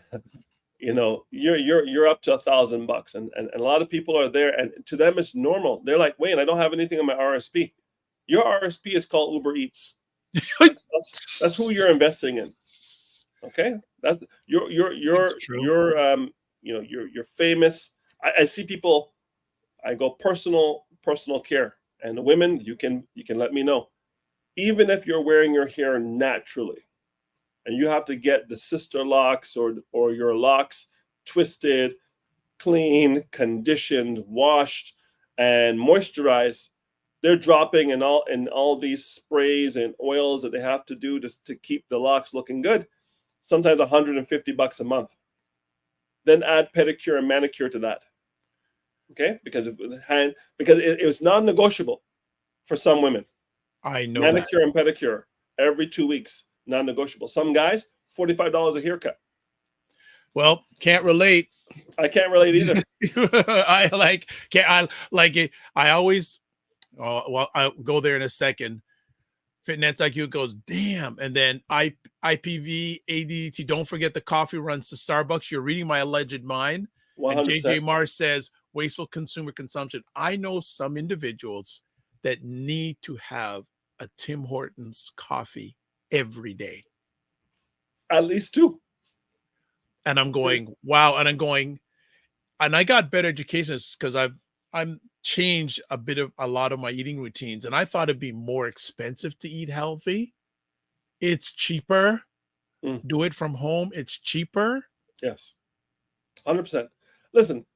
you're up to $1,000, and a lot of people are there, and to them it's normal. They're like, Wayne, I don't have anything on my RSP. Your RSP is called Uber Eats. That's who you're investing in. Okay, that's you're famous. I see people. I go personal care, and the women, you can let me know. Even if you're wearing your hair naturally, and you have to get the sister locks or your locks twisted, clean, conditioned, washed, and moisturized, they're dropping in all these sprays and oils that they have to do to keep the locks looking good. Sometimes $150 a month. Then add pedicure and manicure to that. Okay, because it was non-negotiable for some women. I know manicure and pedicure every 2 weeks, non-negotiable. Some guys, $45 a haircut. Well, can't relate. I can't relate either. I like it. I always. Well, I'll go there in a second. Fitness IQ goes, damn. And then IPV, ADT, don't forget the coffee runs to Starbucks. You're reading my alleged mind. 100%. And JJ Mars says, wasteful consumer consumption. I know some individuals that need to have a Tim Hortons coffee every day. At least 2. And I'm going, wow. And I'm going, and I got better education because I'm changed a lot of my eating routines, and I thought it'd be more expensive to eat healthy. It's cheaper. Do it from home. It's cheaper. Yes, 100%. Listen,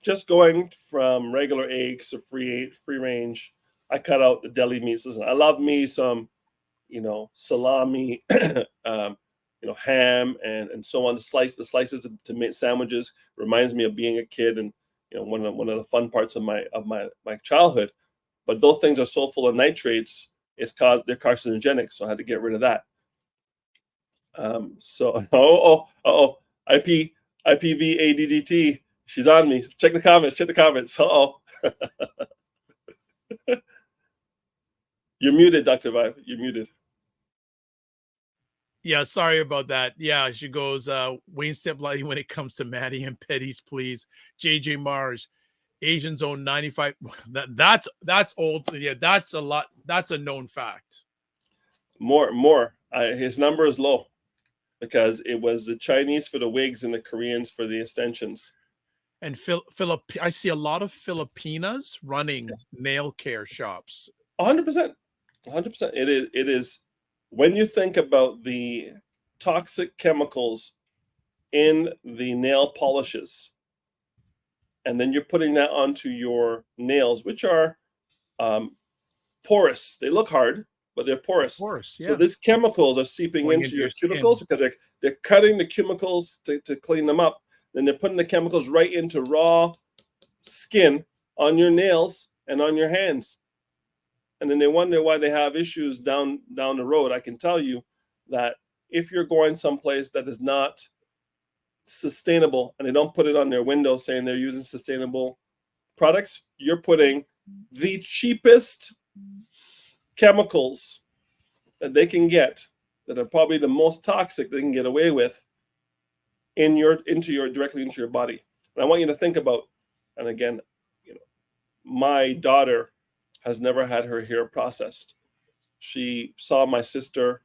just going from regular eggs to free range, I cut out the deli meats. Listen, I love me some, salami, ham and so on. The slices to make sandwiches reminds me of being a kid, and one of the fun parts of my childhood. But those things are so full of nitrates, they're carcinogenic. So I had to get rid of that. IPVADDT, she's on me. Check the comments. You're muted, Dr. Vibe. You're muted. Yeah, sorry about that. Yeah, she goes, Wayne step lightly when it comes to Maddie and Petties, please. JJ Mars, Asians own 95. That's old. Yeah, that's a lot. That's a known fact. More. His number is low because it was the Chinese for the wigs and the Koreans for the extensions. And I see a lot of Filipinas running nail care shops. 100%. 100%. It is. When you think about the toxic chemicals in the nail polishes, and then you're putting that onto your nails, which are porous. They look hard, but they're porous. Yeah. So these chemicals are seeping into your cuticles because they're cutting the chemicals to clean them up. Then they're putting the chemicals right into raw skin on your nails and on your hands. And then they wonder why they have issues down the road. I can tell you that if you're going someplace that is not sustainable and they don't put it on their window saying they're using sustainable products, you're putting the cheapest chemicals that they can get, that are probably the most toxic they can get away with, directly into your body. And I want you to think about, and again, my daughter has never had her hair processed. She saw my sister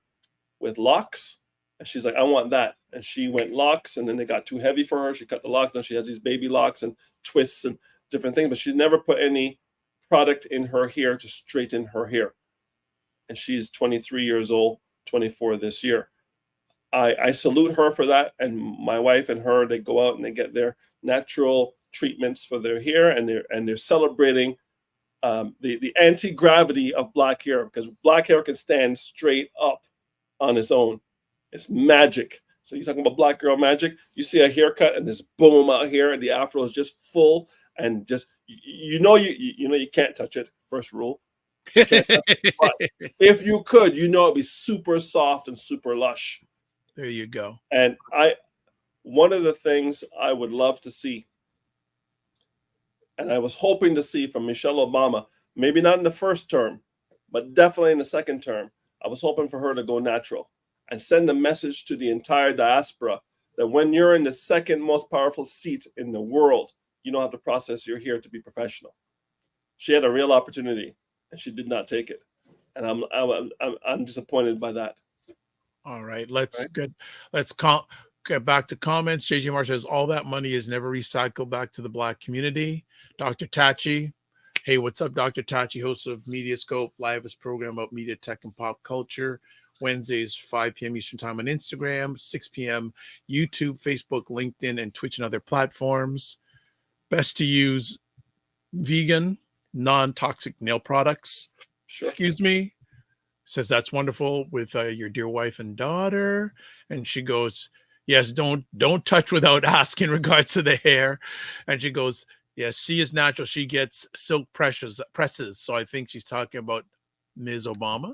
with locks, and she's like, I want that. And she went locks, and then they got too heavy for her. She cut the locks. Now she has these baby locks and twists and different things, but she never put any product in her hair to straighten her hair. And she's 23 years old, 24 this year. I salute her for that. And my wife and her, they go out and they get their natural treatments for their hair, and they're celebrating the anti-gravity of black hair, because black hair can stand straight up on its own. It's magic. So you're talking about black girl magic. You see a haircut and this boom out here, and the afro is just full, and just you can't touch it. First rule. You can't touch it. But if you could, it'd be super soft and super lush. There you go. And one of the things I would love to see, and I was hoping to see from Michelle Obama, maybe not in the first term, but definitely in the second term, I was hoping for her to go natural and send a message to the entire diaspora that when you're in the second most powerful seat in the world, you don't have to process your hair to be professional. She had a real opportunity, and she did not take it. And I'm disappointed by that. All right, let's get back to comments. JJ Marr says all that money is never recycled back to the Black community. Dr. Tachi, hey, what's up, Dr. Tachi, host of Mediascope, livest program about media, tech, and pop culture. Wednesdays, 5 p.m. Eastern Time on Instagram, 6 p.m. YouTube, Facebook, LinkedIn, and Twitch and other platforms. Best to use vegan, non-toxic nail products. Sure. Excuse me. Says that's wonderful with your dear wife and daughter. And she goes, yes, don't touch without asking in regards to the hair. And she goes, yes, she is natural. She gets silk presses. So I think she's talking about Ms. Obama.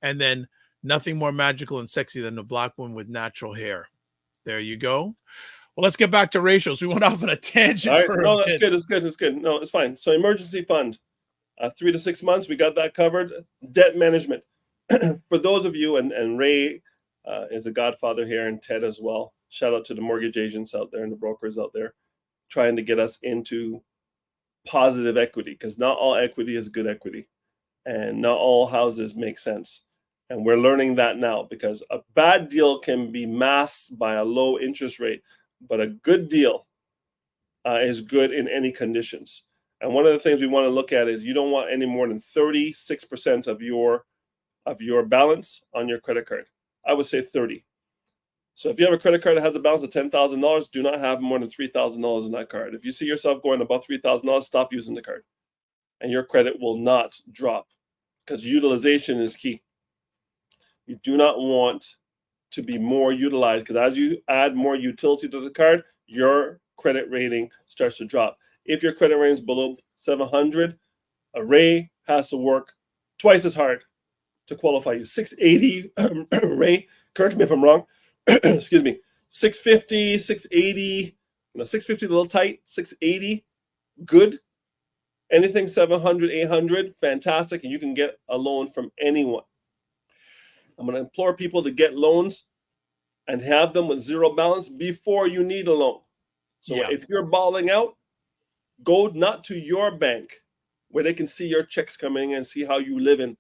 And then nothing more magical and sexy than a Black woman with natural hair. There you go. Well, let's get back to ratios. We went off on a tangent. All right. No, that's good. It's good. No, it's fine. So emergency fund, 3 to 6 months, we got that covered. Debt management. For those of you, and Ray is a godfather here, and Ted as well. Shout out to the mortgage agents out there and the brokers out there trying to get us into positive equity, because not all equity is good equity, and not all houses make sense. And we're learning that now, because a bad deal can be masked by a low interest rate, but a good deal is good in any conditions. And one of the things we want to look at is you don't want any more than 36% of your balance on your credit card. I would say 30. So if you have a credit card that has a balance of $10,000, do not have more than $3,000 in that card. If you see yourself going above $3,000, stop using the card, and your credit will not drop, because utilization is key. You do not want to be more utilized, because as you add more utility to the card, your credit rating starts to drop. If your credit rating is below 700, a Ray has to work twice as hard to qualify you. 680, Ray, correct me if I'm wrong. Excuse me. 650, 680, 650 a little tight, 680, good. Anything 700, 800, fantastic, and you can get a loan from anyone. I'm going to implore people to get loans and have them with zero balance before you need a loan. So if you're balling out, go not to your bank where they can see your checks coming and see how you live in,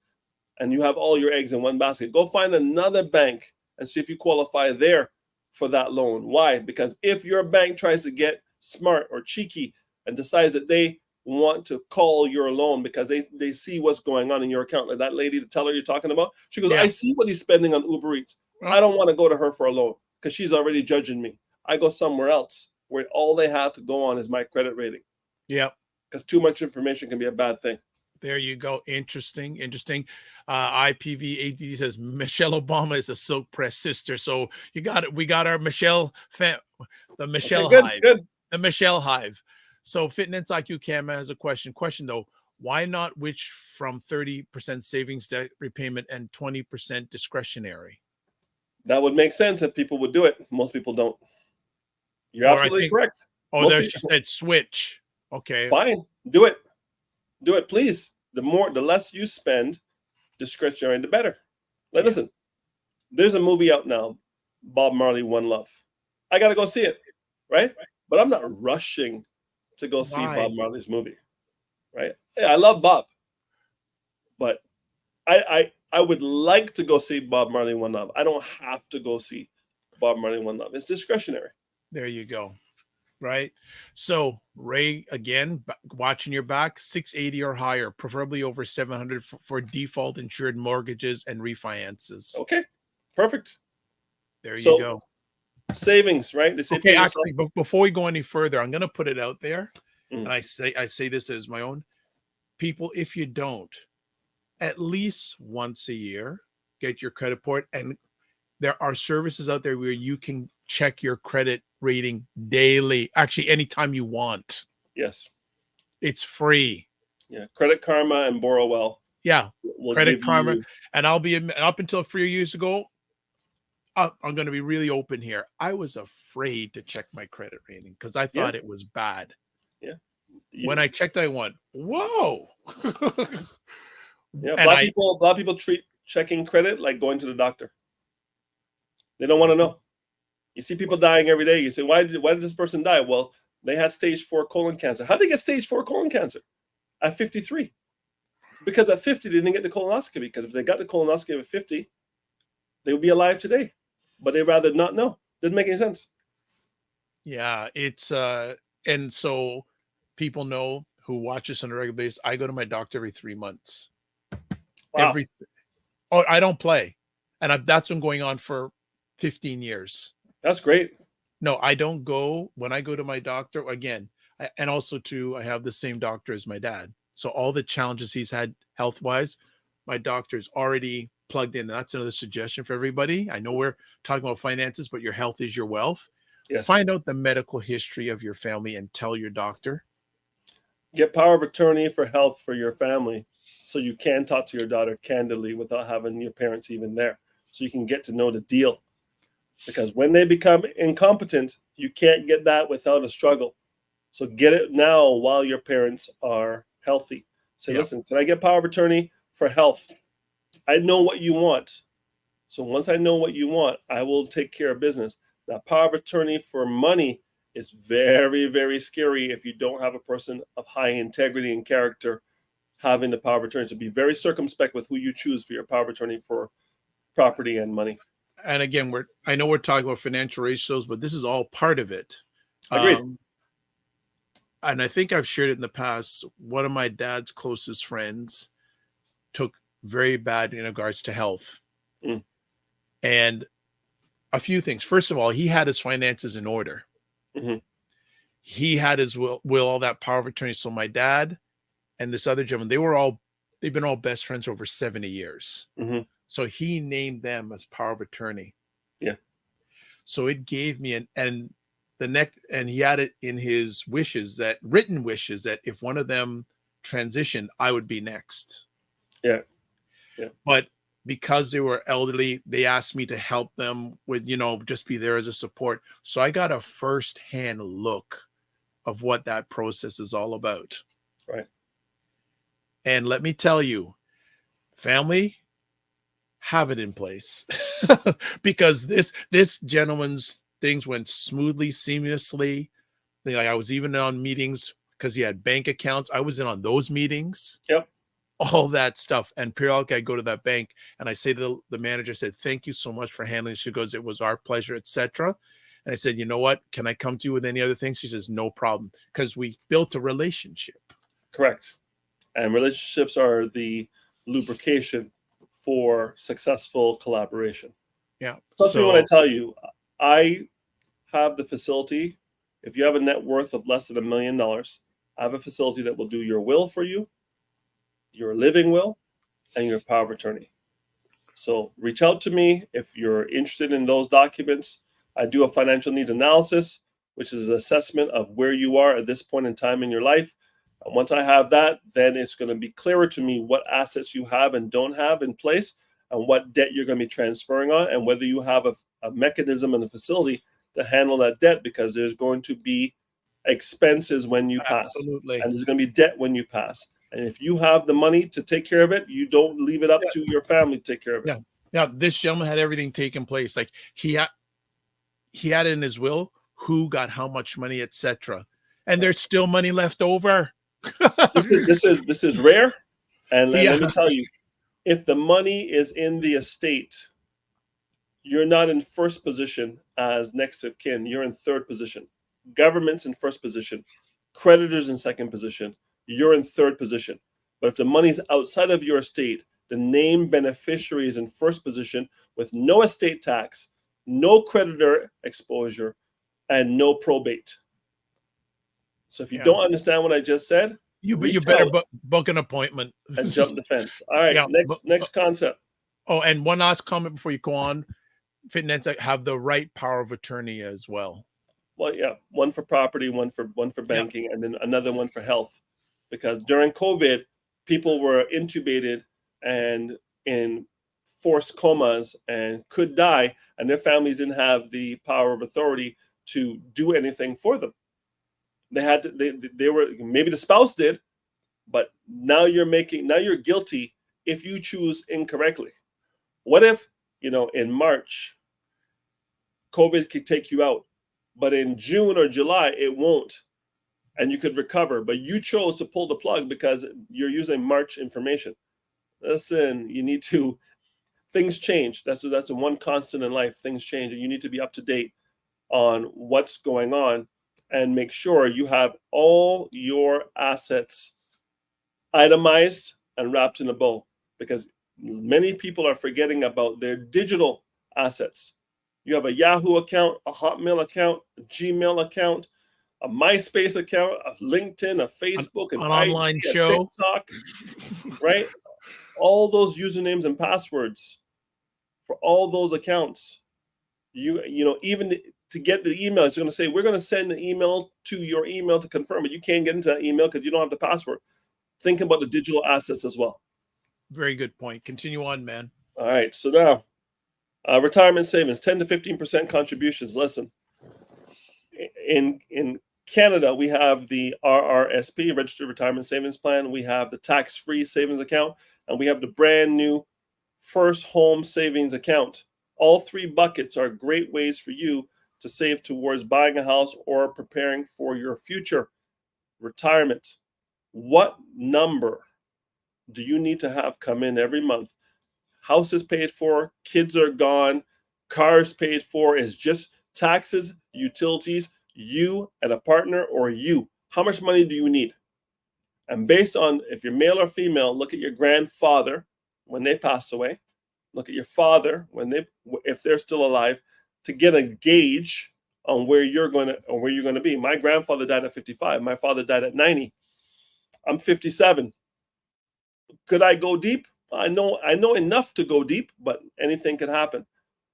and you have all your eggs in one basket. Go find another bank and see if you qualify there for that loan. Why? Because if your bank tries to get smart or cheeky and decides that they want to call your loan because they see what's going on in your account, like that lady, the teller you're talking about, she goes, I see what he's spending on Uber Eats. I don't want to go to her for a loan because she's already judging me. I go somewhere else where all they have to go on is my credit rating. Yep. Because too much information can be a bad thing. There you go. Interesting. IPV8D says Michelle Obama is a silk press sister. So you got it. We got our Michelle, the Michelle Hive. Good. The Michelle Hive. So Fitness IQ Cam has a question. Question though, why not switch from 30% savings debt repayment and 20% discretionary? That would make sense if people would do it. Most people don't. You're absolutely correct. Oh, there she said switch. Okay. Fine. Do it. Do it, please. The less you spend discretionary, the better. Like, listen, there's a movie out now, Bob Marley, One Love. I got to go see it, right? But I'm not rushing to go see Bob Marley's movie, right? Yeah, I love Bob, but I would like to go see Bob Marley, One Love. I don't have to go see Bob Marley, One Love. It's discretionary. There you go. Right. So Ray, again, watching your back, 680 or higher, preferably over 700 for default insured mortgages and refinances. Okay, perfect. There you go. Savings, right? Okay, actually, but before we go any further, I'm going to put it out there. And I say this as my own. People, if you don't, at least once a year, get your credit report. And there are services out there where you can check your credit rating daily, actually anytime you want. Yes, it's free. Yeah, Credit Karma and Borrowell. Yeah, Credit Karma. And I'll be up until a few years ago, I'm going to be really open here. I was afraid to check my credit rating because I thought it was bad. Yeah. When I checked, I went, whoa. Yeah, a lot of people treat checking credit like going to the doctor. They don't want to know. You see people dying every day. You say, why did this person die? Well, they had stage 4 colon cancer. How did they get stage 4 colon cancer? At 53. Because at 50, they didn't get the colonoscopy. Because if they got the colonoscopy at 50, they would be alive today. But they'd rather not know. Doesn't make any sense. Yeah, it's and so people know who watch us on a regular basis. I go to my doctor every 3 months. Wow. I don't play. And that's been going on for 15 years. That's great. No, I don't go. When I go to my doctor, again, and also too, I have the same doctor as my dad. So all the challenges he's had health-wise, my doctor's already plugged in. That's another suggestion for everybody. I know we're talking about finances, but your health is your wealth. Yes. Find out the medical history of your family and tell your doctor. Get power of attorney for health for your family so you can talk to your daughter candidly without having your parents even there. So you can get to know the deal. Because when they become incompetent, you can't get that without a struggle. So get it now while your parents are healthy. Say, listen, can I get power of attorney for health? I know what you want. So once I know what you want, I will take care of business. Now, power of attorney for money is very, very scary if you don't have a person of high integrity and character having the power of attorney. So be very circumspect with who you choose for your power of attorney for property and money. And again, I know we're talking about financial ratios, but this is all part of it. Agreed. And I think I've shared it in the past. One of my dad's closest friends took very bad in regards to health. And a few things. First of all, he had his finances in order. He had his will, all that power of attorney. So my dad and this other gentleman, they've been all best friends over 70 years. So he named them as power of attorney. Yeah. So it gave me and he had it in his written wishes that if one of them transitioned, I would be next. Yeah. Yeah. But because they were elderly, they asked me to help them with, just be there as a support. So I got a firsthand look of what that process is all about. Right. And let me tell you, family, have it in place because this gentleman's things went smoothly, seamlessly. Like I was even on meetings because he had bank accounts. I was in on those meetings. Yep. All that stuff. And periodically I go to that bank and I say to the manager, said, thank you so much for handling. She goes, it was our pleasure, etc. And I said, you know what? Can I come to you with any other things? She says, no problem. Because we built a relationship. Correct. And relationships are the lubrication for successful collaboration. Yeah. So when I tell you, I have the facility. If you have a net worth of less than $1 million, I have a facility that will do your will for you, your living will, and your power of attorney. So reach out to me if you're interested in those documents. I do a financial needs analysis, which is an assessment of where you are at this point in time in your life. And once I have that, then it's going to be clearer to me what assets you have and don't have in place and what debt you're going to be transferring on and whether you have a mechanism in the facility to handle that debt, because there's going to be expenses when you pass. Absolutely. And there's going to be debt when you pass. And if you have the money to take care of it, you don't leave it up to your family to take care of it. Yeah. Now, this gentleman had everything taken place. Like he had it in his will, who got how much money, etc. And there's still money left over. This is rare. And Yeah. let me tell you, if the money is in the estate, you're not in first position as next of kin. You're in third position. Government's in first position. Creditors in second position. You're in third position. But if the money's outside of your estate, the named beneficiary is in first position with no estate tax, no creditor exposure, and no probate. So if you don't understand what I just said, you better book an appointment and jump the fence. All right, next concept. Oh, and one last comment before you go on. Fitnets have the right power of attorney as well. Well, yeah, one for property, one for banking, and then another one for health. Because during COVID, people were intubated and in forced comas and could die, and their families didn't have the power of authority to do anything for them. They had to, they were, maybe the spouse did, but now you're guilty if you choose incorrectly. What if, in March, COVID could take you out, but in June or July, it won't, and you could recover, but you chose to pull the plug because you're using March information. Listen, things change. That's the one constant in life. Things change, and you need to be up to date on what's going on and make sure you have all your assets itemized and wrapped in a bow, because many people are forgetting about their digital assets. You have a Yahoo account, a Hotmail account, a Gmail account, a MySpace account, a LinkedIn, a Facebook, an online IG, show, a TikTok, right? All those usernames and passwords for all those accounts. Even to get the email, it's going to say, we're going to send an email to your email to confirm it. You can't get into that email because you don't have the password. Think about the digital assets as well. Very good point. Continue on, man. All right. So now, retirement savings, 10 to 15% contributions. Listen, in Canada, we have the RRSP, Registered Retirement Savings Plan. We have the tax-free savings account, and we have the brand new First Home Savings Account. All three buckets are great ways for you to save towards buying a house or preparing for your future retirement. What number do you need to have come in every month? House is paid for, kids are gone, cars paid for, is just taxes, utilities, you and a partner, or you. How much money do you need? And based on if you're male or female, look at your grandfather when they passed away. Look at your father if they're still alive, to get a gauge on where you're going to be. My grandfather died at 55. My father died at 90. I'm 57. Could I go deep? I know enough to go deep, but anything can happen.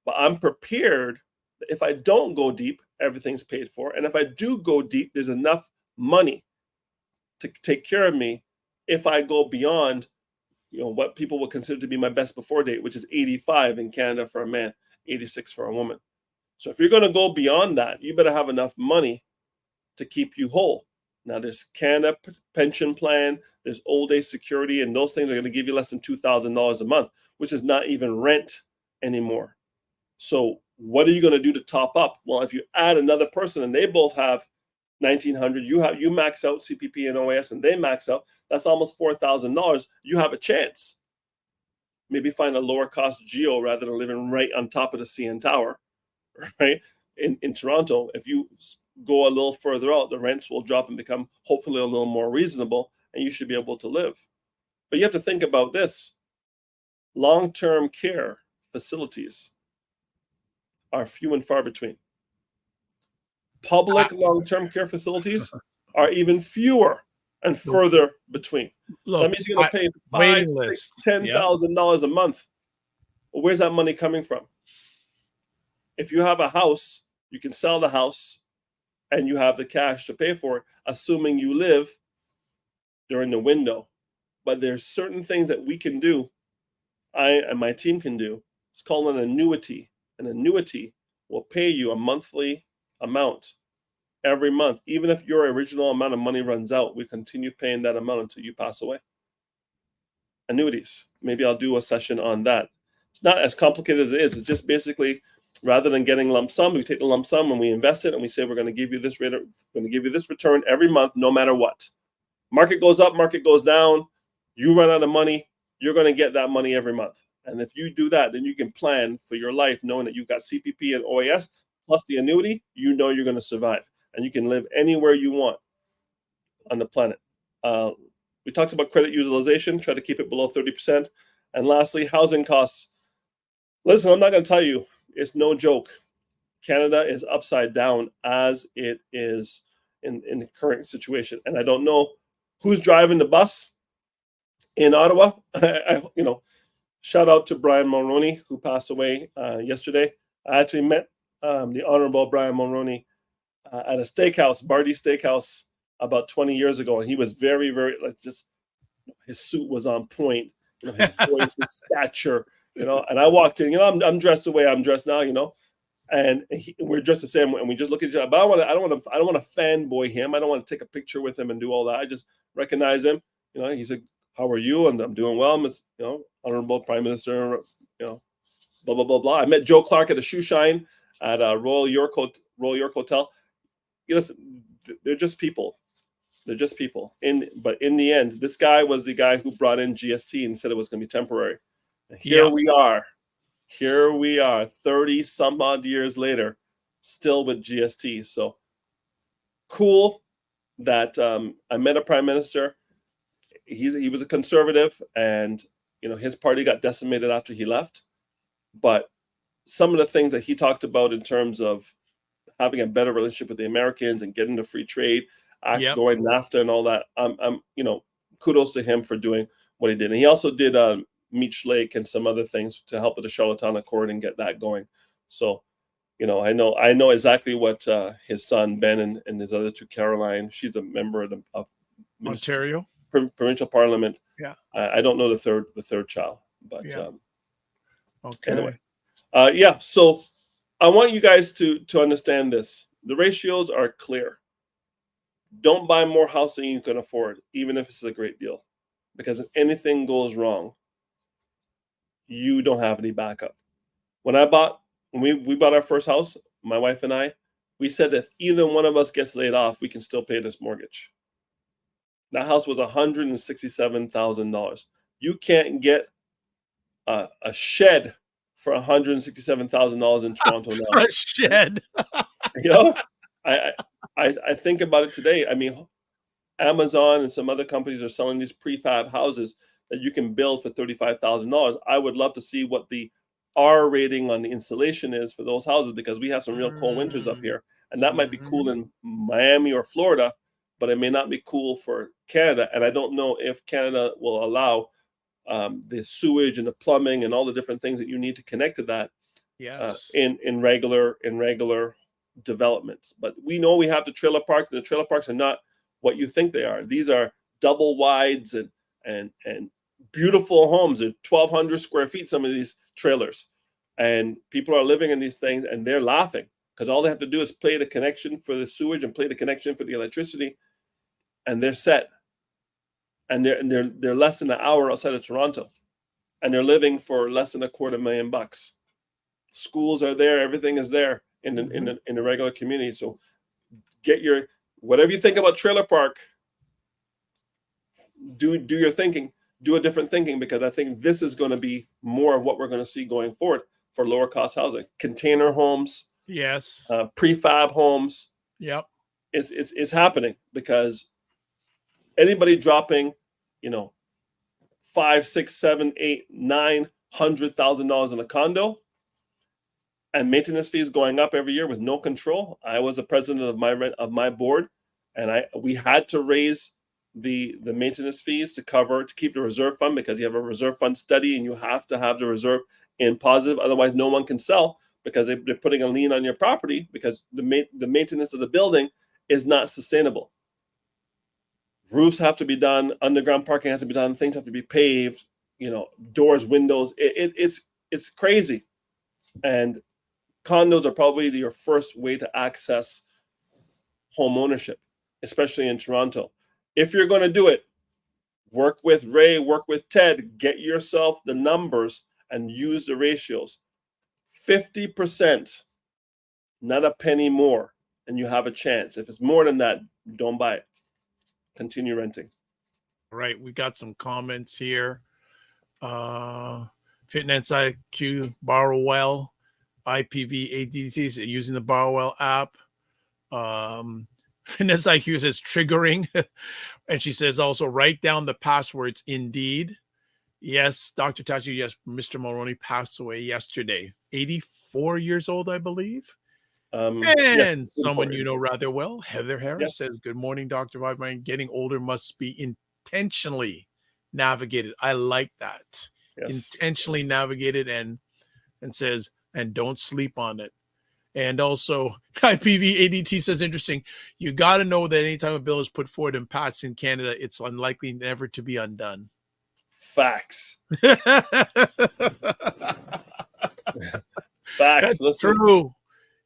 But I'm prepared. If I don't go deep, everything's paid for. And if I do go deep, there's enough money to take care of me if I go beyond, what people would consider to be my best before date, which is 85 in Canada for a man, 86 for a woman. So if you're going to go beyond that, you better have enough money to keep you whole. Now, there's Canada pension plan, there's old age security, and those things are going to give you less than $2,000 a month, which is not even rent anymore. So what are you going to do to top up? Well, if you add another person and they both have $1,900, you max out CPP and OAS and they max out, that's almost $4,000. You have a chance. Maybe find a lower cost geo rather than living right on top of the CN Tower, right? In Toronto, if you go a little further out, the rents will drop and become hopefully a little more reasonable, and you should be able to live. But you have to think about this. Long-term care facilities are few and far between. Public long-term care facilities are even fewer and further between. Look, So that means you're going to pay $5,000, $6,000, $10,000 a month. Well, where's that money coming from? If you have a house, you can sell the house and you have the cash to pay for it, assuming you live during the window. But there's certain things that we can do, I and my team can do. It's called an annuity. An annuity will pay you a monthly amount every month. Even if your original amount of money runs out, we continue paying that amount until you pass away. Annuities. Maybe I'll do a session on that. It's not as complicated as it is. It's just basically, rather than getting lump sum, we take the lump sum and we invest it, and we say we're going to give you this rate, going to give you this return every month, no matter what. Market goes up, market goes down. You run out of money, you're going to get that money every month. And if you do that, then you can plan for your life, knowing that you've got CPP and OAS plus the annuity. You know you're going to survive, and you can live anywhere you want on the planet. We talked about credit utilization, try to keep it below 30%. And lastly, housing costs. Listen, I'm not going to tell you, it's no joke. Canada is upside down as it is in the current situation. And I don't know who's driving the bus in Ottawa. Shout out to Brian Mulroney, who passed away yesterday. I actually met the Honorable Brian Mulroney at a steakhouse, Bardi Steakhouse, about 20 years ago. And he was very, very, his suit was on point, his voice, his stature, and I walked in, I'm dressed the way I'm dressed now, and we're dressed the same way, and we just look at each other. But I don't want to fanboy him. I don't want to take a picture with him and do all that. I just recognize him. He said, "How are you?" And I'm doing well, Miss, Honorable Prime Minister, blah blah blah blah. I met Joe Clark at a shoe shine at Royal York Hotel. They're just people. They're just people. But in the end, this guy was the guy who brought in GST and said it was going to be temporary. And here we are. 30 some odd years later, still with GST. So cool that I met a prime minister. He was a conservative, and his party got decimated after he left. But some of the things that he talked about in terms of having a better relationship with the Americans and getting the free trade act going, NAFTA and all that, kudos to him for doing what he did. And he also did Meech Lake and some other things to help with the Charlottetown Accord and get that going. So, I know exactly what his son Ben and his other two, Caroline, she's a member of the Ontario provincial parliament. Yeah, I don't know the third child, but okay. Anyway, So I want you guys to understand this. The ratios are clear. Don't buy more house than you can afford, even if it's a great deal, because if anything goes wrong, you don't have any backup. When we bought our first house, my wife and I, we said that if either one of us gets laid off, we can still pay this mortgage. That house was $167,000. You can't get a shed for $167,000 in Toronto now. A shed. I think about it today. I mean, Amazon and some other companies are selling these prefab houses that you can build for $35,000. I would love to see what the R rating on the installation is for those houses, because we have some real cold winters up here, and that might be cool in Miami or Florida, but it may not be cool for Canada. And I don't know if Canada will allow the sewage and the plumbing and all the different things that you need to connect to that in regular developments. But we know we have the trailer parks, and the trailer parks are not what you think they are. These are double wides and beautiful homes. They're 1,200 square feet, some of these trailers, and people are living in these things, and they're laughing because all they have to do is play the connection for the sewage and play the connection for the electricity, and they're set. And they're less than an hour outside of Toronto, and they're living for less than $250,000. Schools are there, everything is there in the regular community. So get your, whatever you think about trailer park, do your thinking, do a different thinking, because I think this is going to be more of what we're going to see going forward for lower cost housing. Container homes, prefab homes. Yep, it's happening, because anybody dropping, $500,000, $600,000, $700,000, $800,000, $900,000 in a condo, and maintenance fees going up every year with no control. I was the president of my board, and we had to raise the maintenance fees to keep the reserve fund, because you have a reserve fund study and you have to have the reserve in positive. Otherwise, no one can sell, because they're putting a lien on your property, because the maintenance of the building is not sustainable. Roofs have to be done, underground parking has to be done, things have to be paved, doors, windows. It's crazy. And condos are probably your first way to access home ownership, especially in Toronto. If you're going to do it, work with Ray, work with Ted, get yourself the numbers and use the ratios. 50%, not a penny more, and you have a chance. If it's more than that, don't buy it. Continue renting. All right, we got some comments here. Fitness IQ, Borrow Well, IPV ADCs using the Borrow Well app. Fitness IQ says triggering. And she says also write down the passwords. Indeed. Yes, Dr. Tachi, yes, Mr. Mulroney passed away yesterday. 84 years old, I believe. And Yes, someone you know rather well, Heather Harris, Yes. says, good morning, Dr. Vibe. Getting older must be intentionally navigated. I like that. Yes. Intentionally navigated, and says, and don't sleep on it. And also, IPV ADT says, interesting. You got to know that anytime a bill is put forward and passed in Canada, it's unlikely never to be undone. Facts. That's Listen, true.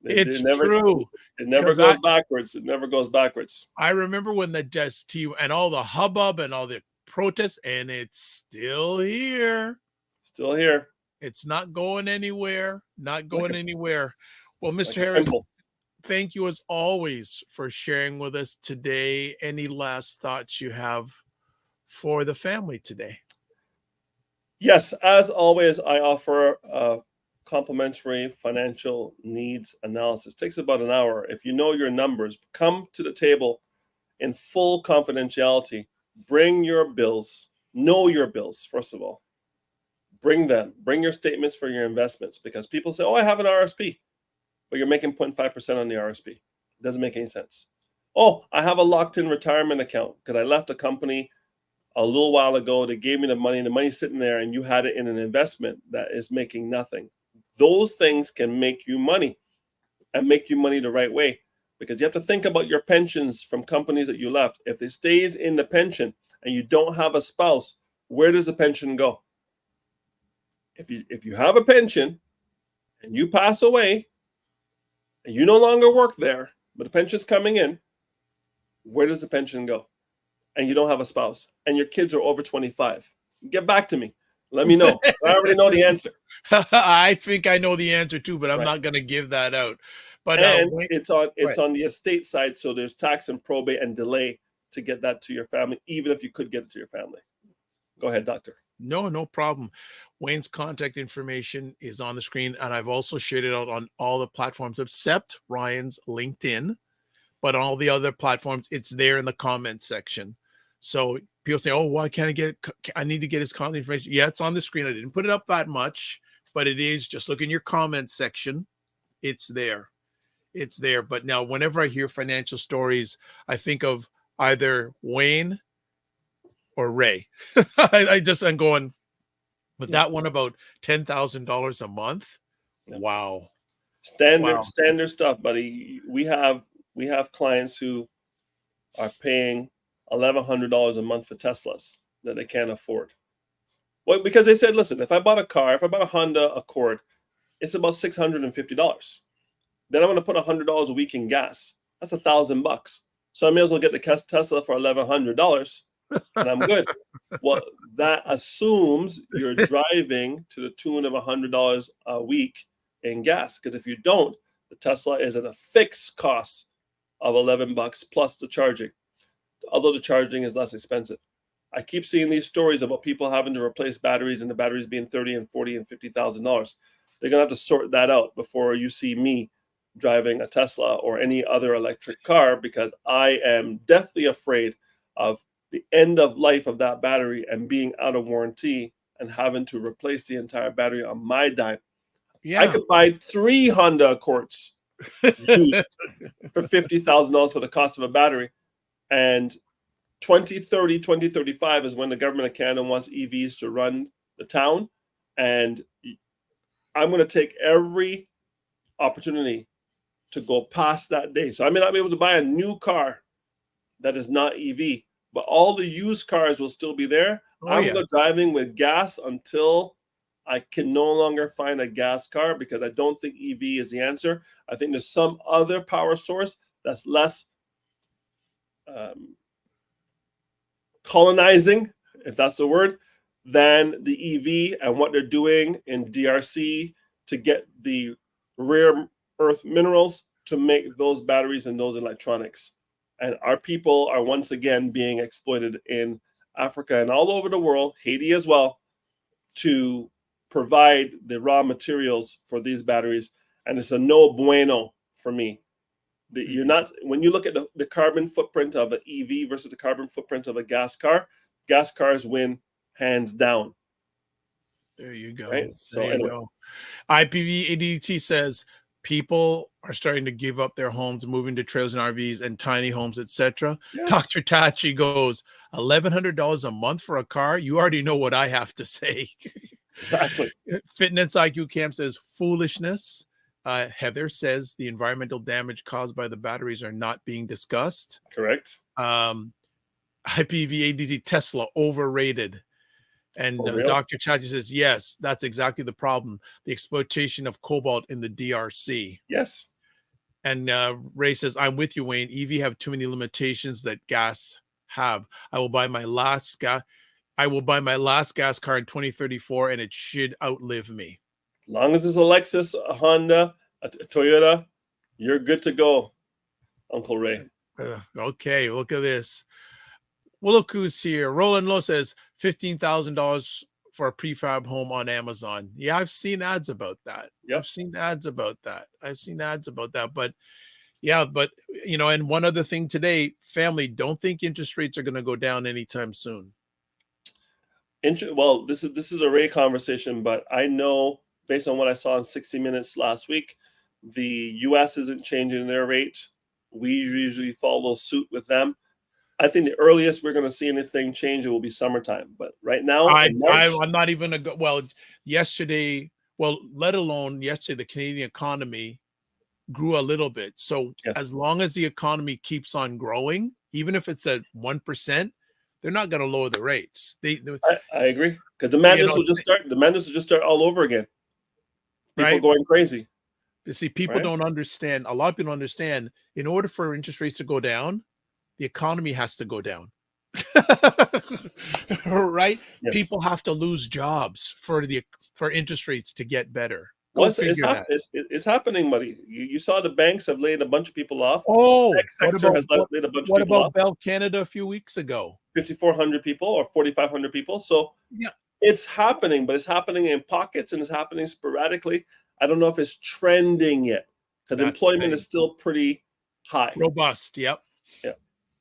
It's true. It never goes backwards. It never goes backwards. I remember when the just and all the hubbub and all the protests, and it's still here. Still here. It's not going anywhere. Not going anywhere. Well, Mr. Harris, thank you as always for sharing with us today. Any last thoughts you have for the family today? Yes, as always, I offer a complimentary financial needs analysis. It takes about an hour. If you know your numbers, come to the table in full confidentiality. Bring your bills. Know your bills, first of all. Bring them. Bring your statements for your investments, because people say, oh, I have an RSP, but you're making 0.5% on the RSP. It doesn't make any sense. Oh, I have a locked-in retirement account because I left a company a little while ago. They gave me the money, and the money's sitting there, and you had it in an investment that is making nothing. Those things can make you money, and make you money the right way, because you have to think about your pensions from companies that you left. If it stays in the pension and you don't have a spouse, where does the pension go? If you have a pension and you pass away and you no longer work there, but the pension's coming in, where does the pension go? And you don't have a spouse, and your kids are over 25. Get back to me. Let me know. I already know the answer. I think I know the answer too, but I'm not going to give that out. But it's on the estate side, so there's tax and probate and delay to get that to your family, even if you could get it to your family. Go ahead, doctor. No problem. Wayne's contact information is on the screen, and I've also shared it out on all the platforms except Ryan's LinkedIn. But on all the other platforms, it's there in the comments section. So people say, oh, why can't I need to get his contact information. Yeah, it's on the screen. I didn't put it up that much, but it is. Just look in your comments section. It's there. It's there. But now whenever I hear financial stories, I think of either Wayne or Ray. I'm going, but that one about $10,000 a month. Wow. Standard stuff, buddy. We have clients who are paying $1,100 a month for Teslas that they can't afford. Well, because they said, listen, if I bought a Honda Accord, it's about $650. Then I'm going to put $100 a week in gas. That's $1,000. So I may as well get the Tesla for $1,100, and I'm good. Well, that assumes you're driving to the tune of $100 a week in gas. Because if you don't, the Tesla is at a fixed cost of $11 plus the charging, although the charging is less expensive. I keep seeing these stories about people having to replace batteries, and the batteries being $30,000 and $40,000 and $50,000. They're gonna have to sort that out before you see me driving a Tesla or any other electric car, because I am deathly afraid of the end of life of that battery and being out of warranty and having to replace the entire battery on my dime. Yeah. I could buy 3 Honda Accords used for $50,000 for the cost of a battery. And 2030, 2035 is when the government of Canada wants EVs to run the town. And I'm going to take every opportunity to go past that day. So I may not be able to buy a new car that is not EV, but all the used cars will still be there. I'm going driving with gas until I can no longer find a gas car, because I don't think EV is the answer. I think there's some other power source that's less colonizing, if that's the word, than the EV and what they're doing in DRC to get the rare earth minerals to make those batteries and those electronics. And our people are once again being exploited in Africa and all over the world, Haiti as well, to provide the raw materials for these batteries. And it's a no bueno for me. You're not, when you look at the carbon footprint of an EV versus the carbon footprint of a gas cars win hands down. There you go. Right? So there you anyway. go. IPV says people are starting to give up their homes, moving to trailers and RVs and tiny homes, etc. Yes. Dr. Tachi goes, $1,100 a month for a car? You already know what I have to say. Exactly. Fitness IQ Camp says foolishness. Heather says the environmental damage caused by the batteries are not being discussed. Correct. IPV Tesla overrated. And Dr. Chachi says, yes, that's exactly the problem. The exploitation of cobalt in the DRC. Yes. And Ray says, I'm with you, Wayne. EV have too many limitations that gas have. I will buy my last gas car in 2034 and it should outlive me. As long as it's a Lexus, a Honda, a Toyota, you're good to go, Uncle Ray. Okay, look at this. Well, look who's here. Roland Lowe says $15,000 for a prefab home on Amazon. Yeah, I've seen ads about that. Yep. I've seen ads about that. But yeah, but you know, and one other thing today, family, don't think interest rates are going to go down anytime soon. Well, this is a Ray conversation, but I know based on what I saw in 60 Minutes last week, the U.S. isn't changing their rate. We usually follow suit with them. I think the earliest we're going to see anything change, it will be summertime. But right now, I'm not even going to go. Well, yesterday, let alone yesterday, the Canadian economy grew a little bit. So yes. As long as the economy keeps on growing, even if it's at 1%, they're not going to lower the rates. I agree, because the madness will just start. The madness will just start all over again. People going crazy. You see, people don't understand. A lot of people don't understand. In order for interest rates to go down, the economy has to go down. Right? Yes. People have to lose jobs for interest rates to get better. It's happening, buddy. You saw the banks have laid a bunch of people off. Oh, the sector has laid a bunch of people off. What about Bell Canada a few weeks ago? 5,400 people or 4,500 people. So yeah, it's happening, but it's happening in pockets and it's happening sporadically. I don't know if it's trending yet because employment is still pretty high. Robust. Yep. Yeah.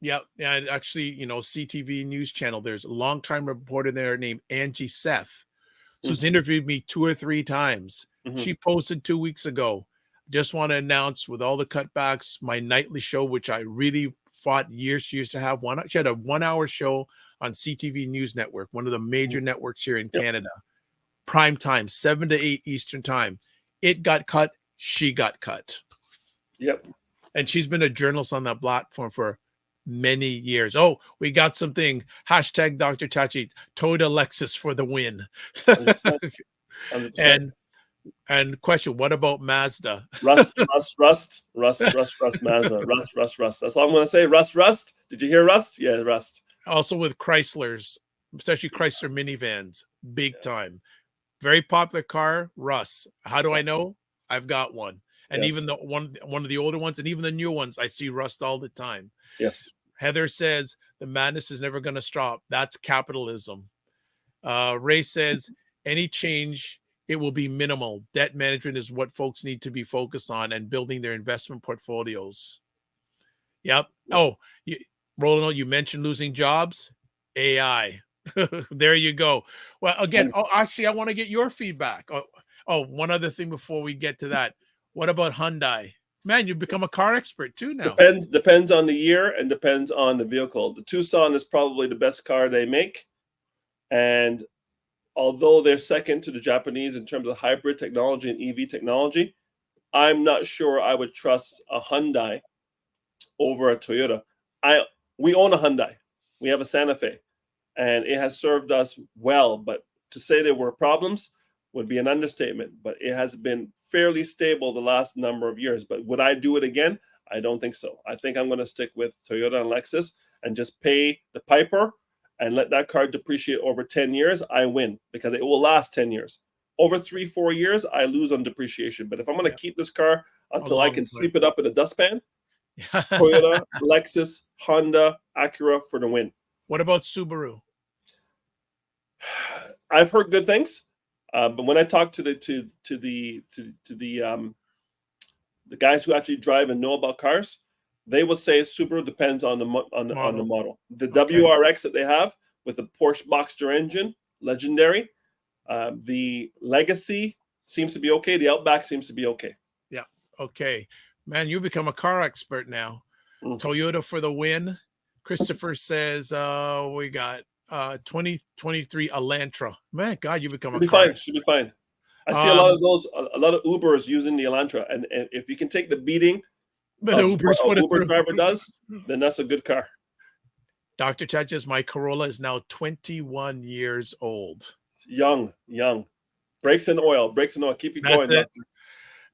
Yeah, and actually, you know, CTV News Channel, there's a longtime reporter there named Angie Seth, who's interviewed me 2 or 3 times. She posted 2 weeks ago, just want to announce with all the cutbacks, my nightly show, which I really fought years to have. She had a 1-hour show on CTV News Network, one of the major networks here in Canada. Prime time, 7 to 8 Eastern time. It got cut. She got cut. Yep. And she's been a journalist on that platform for many years. Oh, we got something. Hashtag Dr. Tachi, Toyota Lexus for the win. 100%. 100%. And question, what about Mazda? Rust, Mazda. Rust. That's all I'm going to say. Rust. Did you hear Rust? Yeah, Rust. Also with Chryslers, especially Chrysler minivans, big time. Very popular car, Rust. How do I know? I've got one. And even the one of the older ones and even the new ones, I see Rust all the time. Yes. Heather says the madness is never going to stop. That's capitalism. Ray says any change, it will be minimal. Debt management is what folks need to be focused on and building their investment portfolios. Yep. Oh, Roland, you mentioned losing jobs. AI. There you go. Well, again, actually, I want to get your feedback. Oh, one other thing before we get to that. What about Hyundai? Man, you've become a car expert too now. Depends on the year and depends on the vehicle. The Tucson is probably the best car they make. And although they're second to the Japanese in terms of hybrid technology and EV technology, I'm not sure I would trust a Hyundai over a Toyota. We own a Hyundai. We have a Santa Fe. And it has served us well. But to say there were problems would be an understatement. But it has been fairly stable the last number of years. But would I do it again? I don't think so. I think I'm going to stick with Toyota and Lexus and just pay the piper and let that car depreciate over 10 years. I win because it will last 10 years. Over 3-4 years, I lose on depreciation. But if I'm going to keep this car until I can sweep it up in a dustpan, Toyota, Lexus, Honda, Acura for the win. What about Subaru? I've heard good things, but when I talk to the guys who actually drive and know about cars, they will say Subaru depends on the model. The WRX that they have with the Porsche Boxster engine, legendary. The Legacy seems to be okay. The Outback seems to be okay. Yeah. Okay. Man, you become a car expert now. Toyota for the win. Christopher says we got 2023 Elantra. Man, God, you become a car. Should be fine. I see a lot of those, a lot of Ubers using the Elantra, and if you can take the beating but Uber driver does, then that's a good car. Dr. Chaches, my Corolla is now 21 years old. It's young. Brakes and oil. Keep it going,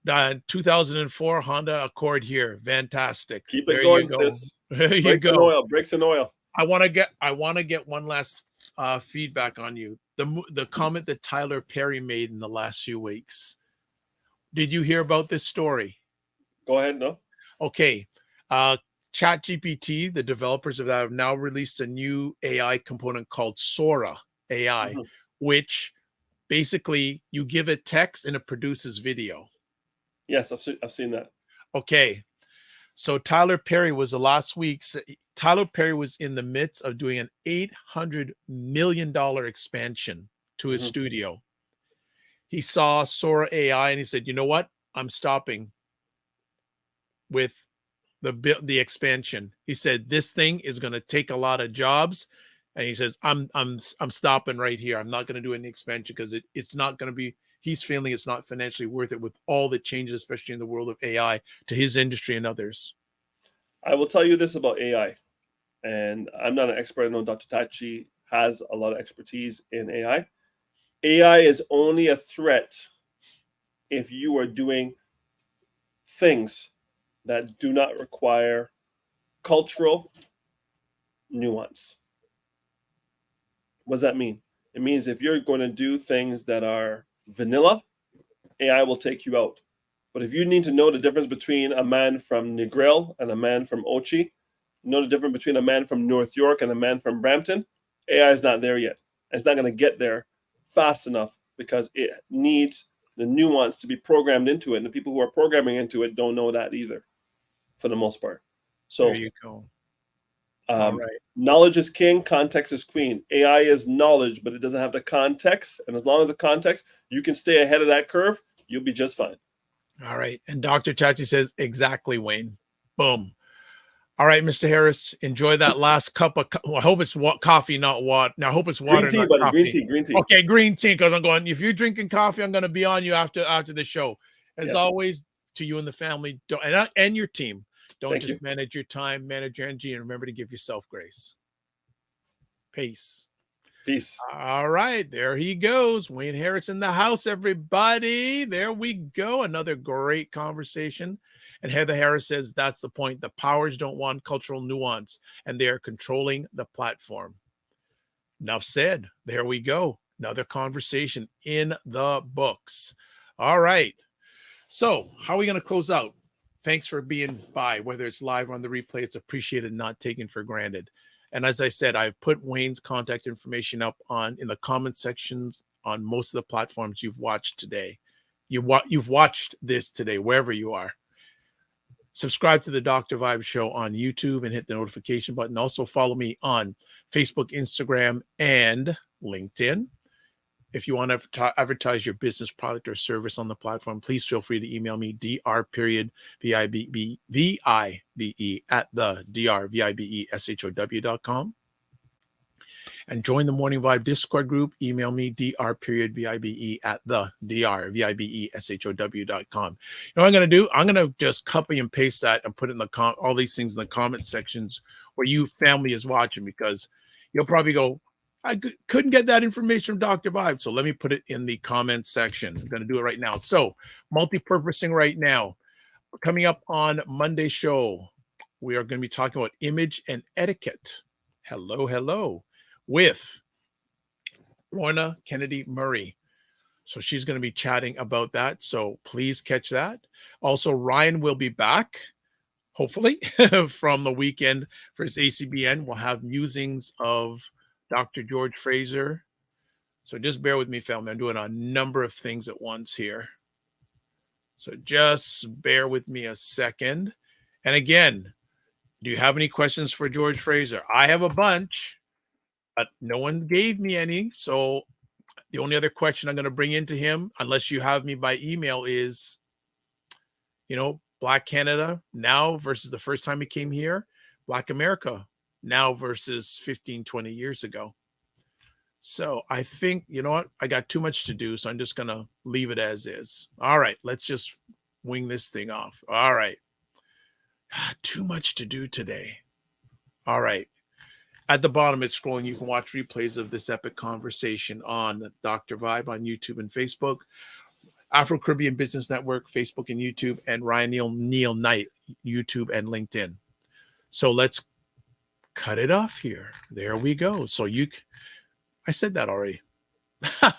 Doctor. 2004 Honda Accord here. Fantastic. Keep it going, sis. There you go. Brakes and oil. I want to get one last feedback on you. The comment that Tyler Perry made in the last few weeks. Did you hear about this story? Go ahead. No. Okay. ChatGPT, the developers of that, have now released a new AI component called Sora AI, which basically you give it text and it produces video. Yes, I've seen that. Okay. So Tyler Perry was Tyler Perry was in the midst of doing an $800 million expansion to his studio. He saw Sora AI and he said, you know what? I'm stopping with the expansion. He said, this thing is going to take a lot of jobs. And he says, I'm stopping right here. I'm not going to do any expansion because it's not going to be, he's feeling it's not financially worth it with all the changes, especially in the world of AI to his industry and others. I will tell you this about AI. And I'm not an expert. I know Dr. Tachi has a lot of expertise in AI. AI is only a threat if you are doing things that do not require cultural nuance. What does that mean? It means if you're going to do things that are vanilla, AI will take you out. But if you need to know the difference between a man from Negril and a man from Ochi, know the difference between a man from North York and a man from Brampton, AI is not there yet. It's not going to get there fast enough because it needs the nuance to be programmed into it. And the people who are programming into it don't know that either, for the most part. So there you go. All right. Knowledge is king, context is queen. AI is knowledge, but it doesn't have the context. And as long as the context, you can stay ahead of that curve, you'll be just fine. All right. And Dr. Chachi says, exactly, Wayne. Boom. All right, Mr. Harris, enjoy that last cup of I hope it's coffee, not water. Now, I hope it's water. Green tea, buddy. Coffee. Green tea. Okay, green tea, because I'm going, if you're drinking coffee, I'm going to be on you after the show. As always, to you and the family, and your team, don't just manage your time, manage your energy, and remember to give yourself grace. Peace. Peace. All right, there he goes. Wayne Harris in the house, everybody. There we go. Another great conversation. And Heather Harris says that's the point. The powers don't want cultural nuance, and they are controlling the platform. Enough said. There we go. Another conversation in the books. All right. So how are we going to close out? Thanks for being by, whether it's live or on the replay. It's appreciated, not taken for granted. And as I said, I've put Wayne's contact information up in the comment sections on most of the platforms you've watched today. You've watched this today, wherever you are. Subscribe to the Dr. Vibe Show on YouTube and hit the notification button. Also follow me on Facebook, Instagram, and LinkedIn. If you want to advertise your business product or service on the platform, please feel free to email me, dr.vibe at the drvibeshow.com. And join the Morning Vibe Discord group. Email me, dr.vibe at the drvibeshow.com. You know what I'm going to do? I'm going to just copy and paste that and put it in all these things in the comment sections where you family is watching, because you'll probably go, I couldn't get that information from Dr. Vibe. So let me put it in the comment section. I'm going to do it right now. So multi-purposing right now. Coming up on Monday's show, we are going to be talking about image and etiquette. Hello, with Lorna Kennedy Murray. So she's going to be chatting about that. So please catch that. Also, Ryan will be back, hopefully, from the weekend for his ACBN. We'll have musings of Dr. George Fraser. So just bear with me, family. I'm doing a number of things at once here. So just bear with me a second. And again, do you have any questions for George Fraser? I have a bunch, but no one gave me any. So the only other question I'm going to bring into him, unless you have me by email, is, Black Canada now versus the first time he came here, Black America now versus 15, 20 years ago. So I think, you know what? I got too much to do, so I'm just going to leave it as is. All right, let's just wing this thing off. All right. Too much to do today. All right. At the bottom, it's scrolling. You can watch replays of this epic conversation on Dr. Vibe on YouTube and Facebook, Afro Caribbean Business Network, Facebook and YouTube, and Ryan Oneil Knight, YouTube and LinkedIn. So let's cut it off here. There we go. So I said that already.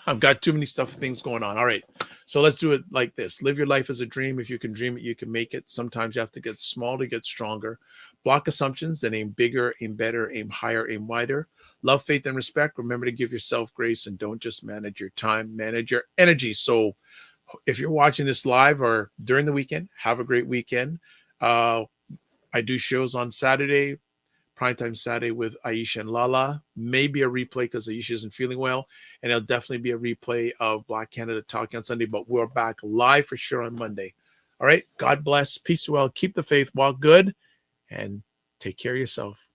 I've got too many things going on. All right. So let's do it like this. Live your life as a dream. If you can dream it, you can make it. Sometimes you have to get small to get stronger. Block assumptions, then aim bigger, aim better, aim higher, aim wider. Love, faith, and respect. Remember to give yourself grace and don't just manage your time, manage your energy. So if you're watching this live or during the weekend, have a great weekend. I do shows on Saturday, primetime Saturday with Aisha and Lala. Maybe a replay because Aisha isn't feeling well. And it'll definitely be a replay of Black Canada Talking on Sunday, but we're back live for sure on Monday. All right. God bless. Peace to all. Keep the faith. Walk good and take care of yourself.